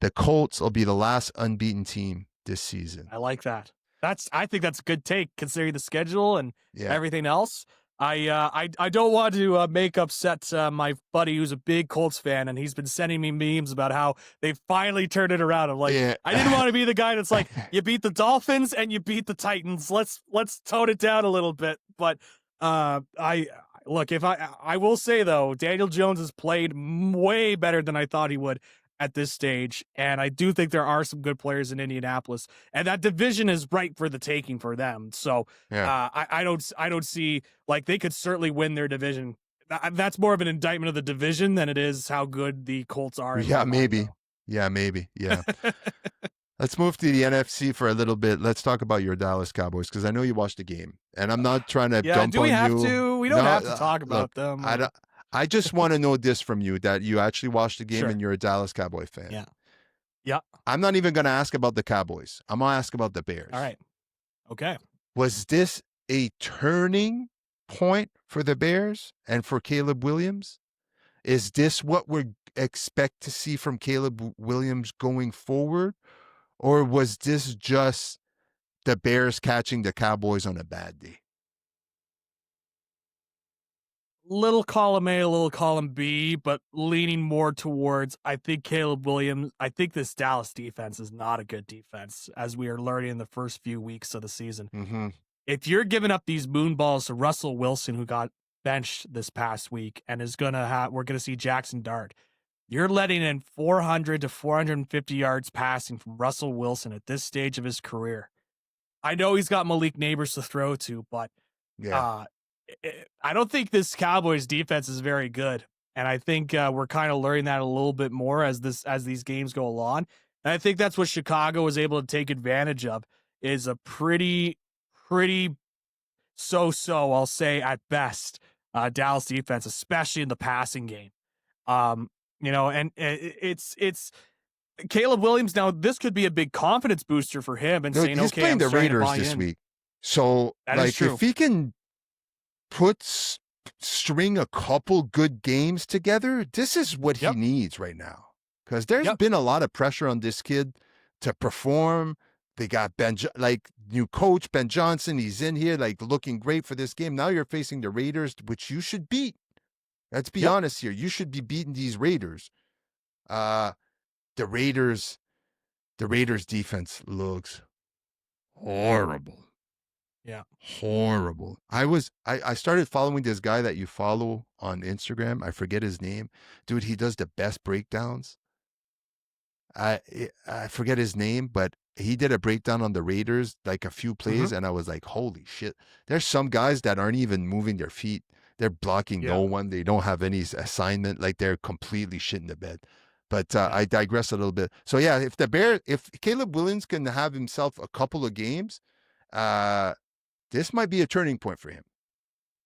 The Colts will be the last unbeaten team this season. I like that. I think that's a good take considering the schedule and Yeah. everything else. I don't want to make upset my buddy who's a big Colts fan, and he's been sending me memes about how they finally turned it around. I'm like, Yeah. I didn't want to be the guy that's like, you beat the Dolphins and you beat the Titans. Let's tone it down a little bit. But I look, if I will say though, Daniel Jones has played way better than I thought he would at this stage, and I do think there are some good players in Indianapolis, and that division is ripe for the taking for them. So Yeah. I don't see, like, they could certainly win their division. That's more of an indictment of the division than it is how good the Colts are in my Yeah, mind, maybe. though. Yeah, maybe. Yeah. Let's move to the NFC for a little bit. Let's talk about your Dallas Cowboys because I know you watched the game, and I'm not trying to Yeah, dump do we on have you. to? We No, don't have to talk look, about them. I don't, I just want to know this from you that you actually watched the game Sure. and you're a Dallas Cowboy fan. Yeah. Yeah. I'm not even going to ask about the Cowboys. I'm going to ask about the Bears. All right. Okay. Was this a turning point for the Bears and for Caleb Williams? Is this what we expect to see from Caleb Williams going forward? Or was this just the Bears catching the Cowboys on a bad day? Little column A, a little column B, but leaning more towards, I think Caleb Williams. I think this Dallas defense is not a good defense, as we are learning in the first few weeks of the season. Mm-hmm. If you're giving up these moon balls to Russell Wilson, who got benched this past week and is we're gonna see Jackson Dart. You're letting in 400 to 450 yards passing from Russell Wilson at this stage of his career. I know he's got Malik Neighbors to throw to, but Yeah. uh, I don't think this Cowboys defense is very good, and I think we're kind of learning that a little bit more as these games go along. And I think that's what Chicago was able to take advantage of, is a pretty so-so, I'll say at best, Dallas defense, especially in the passing game. And it's Caleb Williams. Now, this could be a big confidence booster for him and No, saying, he's okay, playing I'm the starting to Raiders buy this in. week. So, That is like, true. if he can string a couple good games together, this is what he needs right now. Because there's been a lot of pressure on this kid to perform. They got new coach Ben Johnson. He's in here like looking great for this game. Now you're facing the Raiders, which you should beat. Let's be honest here. You should be beating these Raiders. The Raiders defense looks horrible. Yeah. Horrible. I started following this guy that you follow on Instagram. I forget his name. Dude, he does the best breakdowns. I forget his name, but he did a breakdown on the Raiders, like a few plays, and I was like, holy shit. There's some guys that aren't even moving their feet. They're blocking no one. They don't have any assignment. Like they're completely shit in the bed. But I digress a little bit. So yeah, if Caleb Williams can have himself a couple of games, this might be a turning point for him.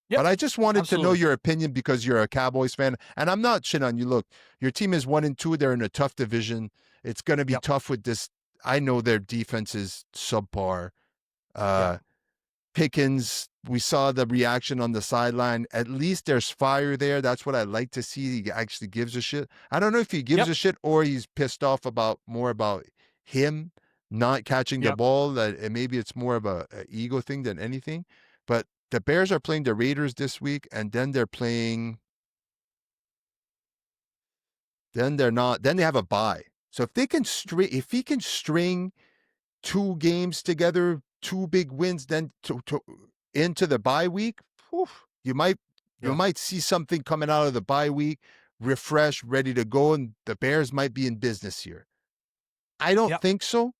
But I just wanted to know your opinion because you're a Cowboys fan, and I'm not shit on you. Look, your team is 1-2. They're in a tough division. It's going to be tough with this. I know their defense is subpar. Pickens, we saw the reaction on the sideline. At least there's fire there. That's what I like to see. He actually gives a shit. I don't know if he gives a shit or he's pissed off about him not catching the ball. That maybe it's more of a ego thing than anything. But the Bears are playing the Raiders this week, and then they're playing. Then they're not. Then they have a bye. So if he can string 2 games together, 2 big wins, then to into the bye week, you might see something coming out of the bye week, refreshed, ready to go, and the Bears might be in business here. I don't think so,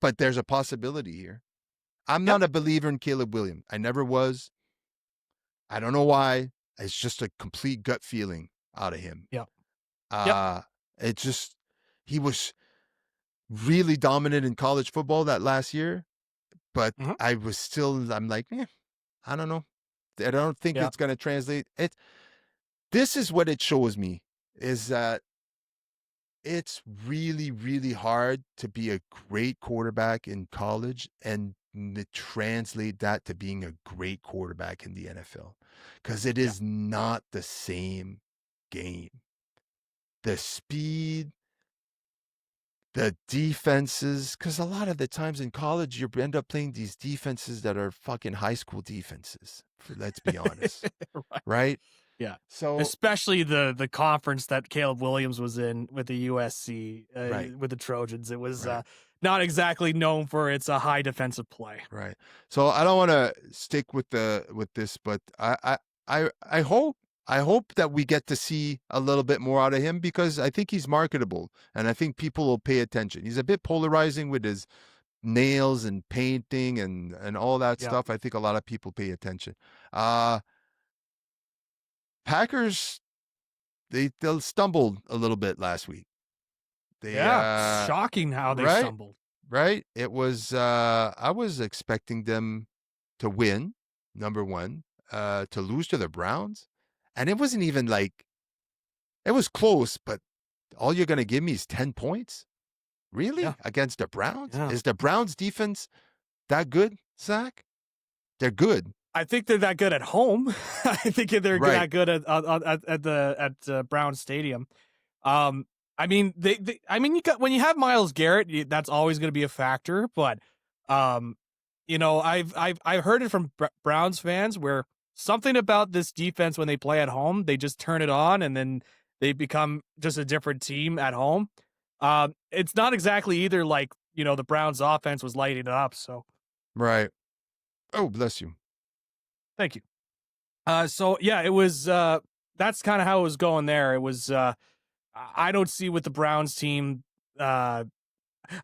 but there's a possibility here. I'm not a believer in Caleb Williams. I never was. I don't know why. It's just a complete gut feeling out of him. It's just he was really dominant in college football that last year, but I'm like, I don't know. I don't think it's going to translate. This is what it shows me is that it's really, really hard to be a great quarterback in college and translate that to being a great quarterback in the NFL because it is not the same game. The speed, the defenses, because a lot of the times in college, you end up playing these defenses that are fucking high school defenses. Let's be honest, Right. right? Yeah. So, Especially the conference that Caleb Williams was in with the USC, right, with the Trojans. It was right, not exactly known for its high defensive play. right. So I don't want to stick with this, but I hope that we get to see a little bit more out of him because I think he's marketable and I think people will pay attention. He's a bit polarizing with his nails and painting and all that Yeah. stuff. I think a lot of people pay attention. Uh Packers, they stumbled a little bit last week. They Yeah. Shocking how they right, stumbled. right. It was I was expecting them to win, number one, to lose to the Browns. And it wasn't even like it was close, but all you're gonna give me is 10 points? Yeah. Really? Against the Browns? Yeah. Is the Browns defense that good, Zach? They're good. I think they're that good at home. I think they're Right. that good at Brown Stadium. I mean, I mean, you got when you have Myles Garrett, that's always going to be a factor. But, I've heard it from Browns fans where something about this defense when they play at home, they just turn it on and then they become just a different team at home. It's not exactly either like the Browns offense was lighting it up. So Right. Oh, bless you. thank you. So yeah, it was. That's kind of how it was going there. It was. I don't see with the Browns team. I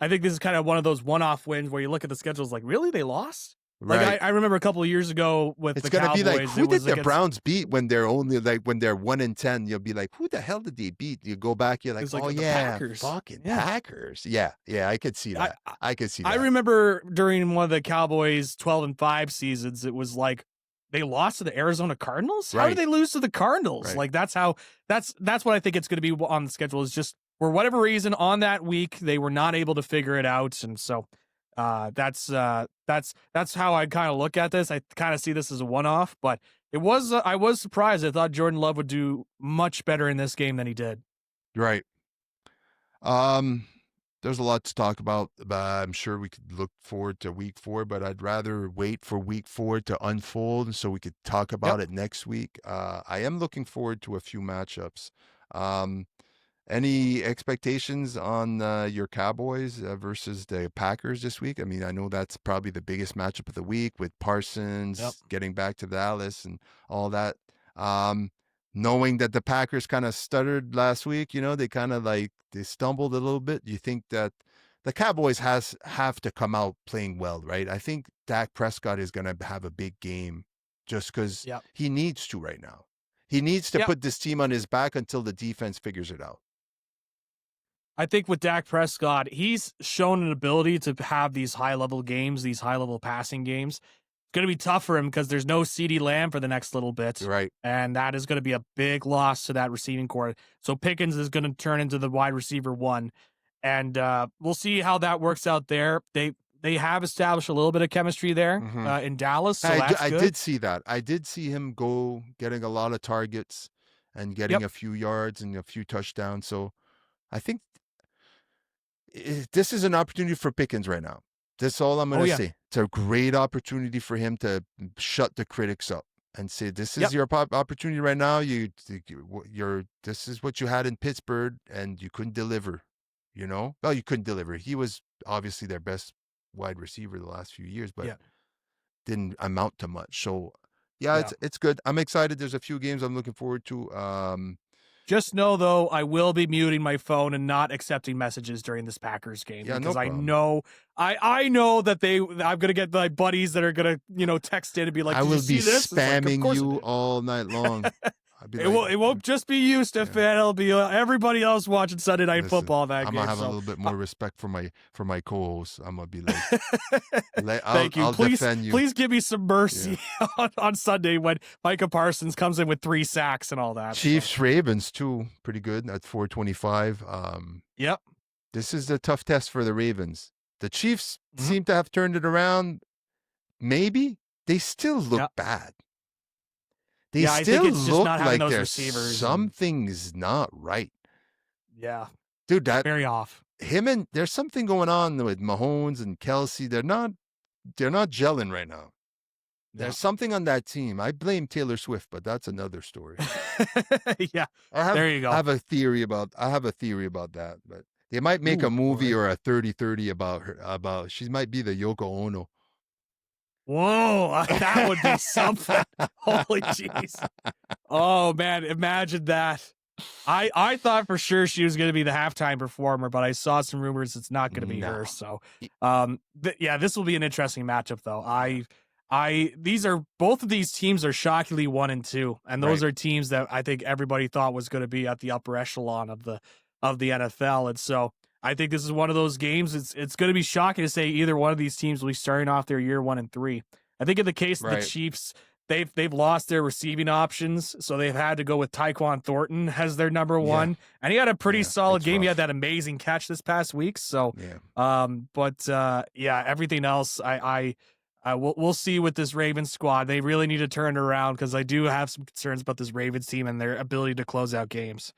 think this is kind of one of those one-off wins where you look at the schedules like, really, they lost. Right. Like I remember a couple of years ago with It's the gonna Cowboys. be like, who it was did the against, Browns beat when they're only like when they're 1-10? You'll be like, who the hell did they beat? You go back, you're it like, was like oh the yeah, Packers. fucking Yeah. Packers. Yeah, yeah, I could see that. I could see that. I remember during one of the Cowboys 12-5 seasons, it was like they lost to the Arizona Cardinals. How Right. did they lose to the Cardinals? Right. Like that's what I think it's going to be on the schedule. Is just for whatever reason on that week they were not able to figure it out, and so that's how I kind of look at this. I kind of see this as a one-off, but it was I was surprised. I thought Jordan Love would do much better in this game than he did. Right. There's a lot to talk about. I'm sure we could look forward to week 4, but I'd rather wait for week 4 to unfold so we could talk about it next week. I am looking forward to a few matchups. Any expectations on your Cowboys versus the Packers this week? I mean, I know that's probably the biggest matchup of the week with Parsons getting back to Dallas and all that. Knowing that the Packers kind of stuttered last week, they kind of like they stumbled a little bit. Do you think that the Cowboys have to come out playing well, right? I think Dak Prescott is going to have a big game just because he needs to right now. He needs to put this team on his back until the defense figures it out. I think with Dak Prescott, he's shown an ability to have these high-level games, these high-level passing games. It's going to be tough for him because there's no CeeDee Lamb for the next little bit. Right. And that is going to be a big loss to that receiving core. So Pickens is going to turn into the wide receiver 1. And we'll see how that works out there. They have established a little bit of chemistry there in Dallas. So I did see that. I did see him go getting a lot of targets and getting a few yards and a few touchdowns. So I think this is an opportunity for Pickens right now. That's all I'm going to say. It's a great opportunity for him to shut the critics up and say, this is your opportunity right now. This is what you had in Pittsburgh and you couldn't deliver, Well, you couldn't deliver. He was obviously their best wide receiver the last few years, but didn't amount to much. So it's good. I'm excited. There's a few games I'm looking forward to. Just know, though, I will be muting my phone and not accepting messages during this Packers game because I know that I'm gonna get my buddies that are gonna text in and be like, I Did will you see be this? spamming like, you all night long. It won't just be you, Stefan. It'll be everybody else watching Sunday Night Football that I'm game. gonna have a little bit more respect for my co-hosts. I'm gonna be like, thank you. I'll defend you. Please give me some mercy on Sunday when Micah Parsons comes in with 3 sacks and all that. Chiefs Ravens too, pretty good at 425. Yep. This is a tough test for the Ravens. The Chiefs seem to have turned it around. Maybe they still look bad. They Yeah, I think still it's just look not having like those there's receivers and something's not right. yeah, Dude, that very off. him and there's something going on with Mahomes and Kelsey. They're not gelling right now. Yeah. There's something on that team. I blame Taylor Swift, but that's another story. Yeah. I have There you I go. have a theory about that, but they might make Ooh, a movie boy. or a 30-30 about her about she might be the Yoko Ono. Whoa, that would be something. Holy jeez. Oh man, imagine that. I thought for sure she was going to be the halftime performer, but I saw some rumors it's not going to be No. her. So, yeah, this will be an interesting matchup though. These are both of these teams are shockingly 1-2, and those Right. are teams that I think everybody thought was going to be at the upper echelon of the NFL, and so I think this is one of those games. It's going to be shocking to say either one of these teams will be starting off their year 1-3. I think in the case of the Right. Chiefs, they've lost their receiving options, so they've had to go with Tyquan Thornton as their number Yeah. one, and he had a pretty Yeah, solid it's game. He rough. had that amazing catch this past week. So, Yeah. yeah, everything else, we'll see with this Ravens squad. They really need to turn it around because I do have some concerns about this Ravens team and their ability to close out games.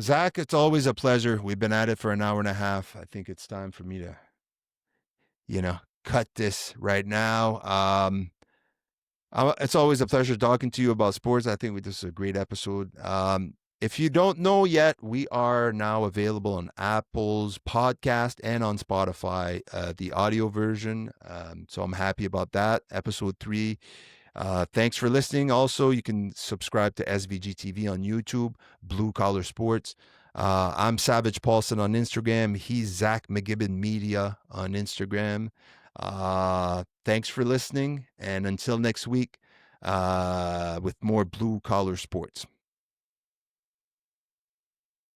Zach, it's always a pleasure. We've been at it for an hour and a half. I think it's time for me to, cut this right now. It's always a pleasure talking to you about sports. I think this is a great episode. If you don't know yet, we are now available on Apple's podcast and on Spotify, the audio version. So I'm happy about that. Episode 3. Thanks for listening. Also, you can subscribe to SVG TV on YouTube, Blue Collar Sports. I'm Savage Paulson on Instagram. He's Zach McGibbon Media on Instagram. Thanks for listening. And until next week, with more Blue Collar Sports.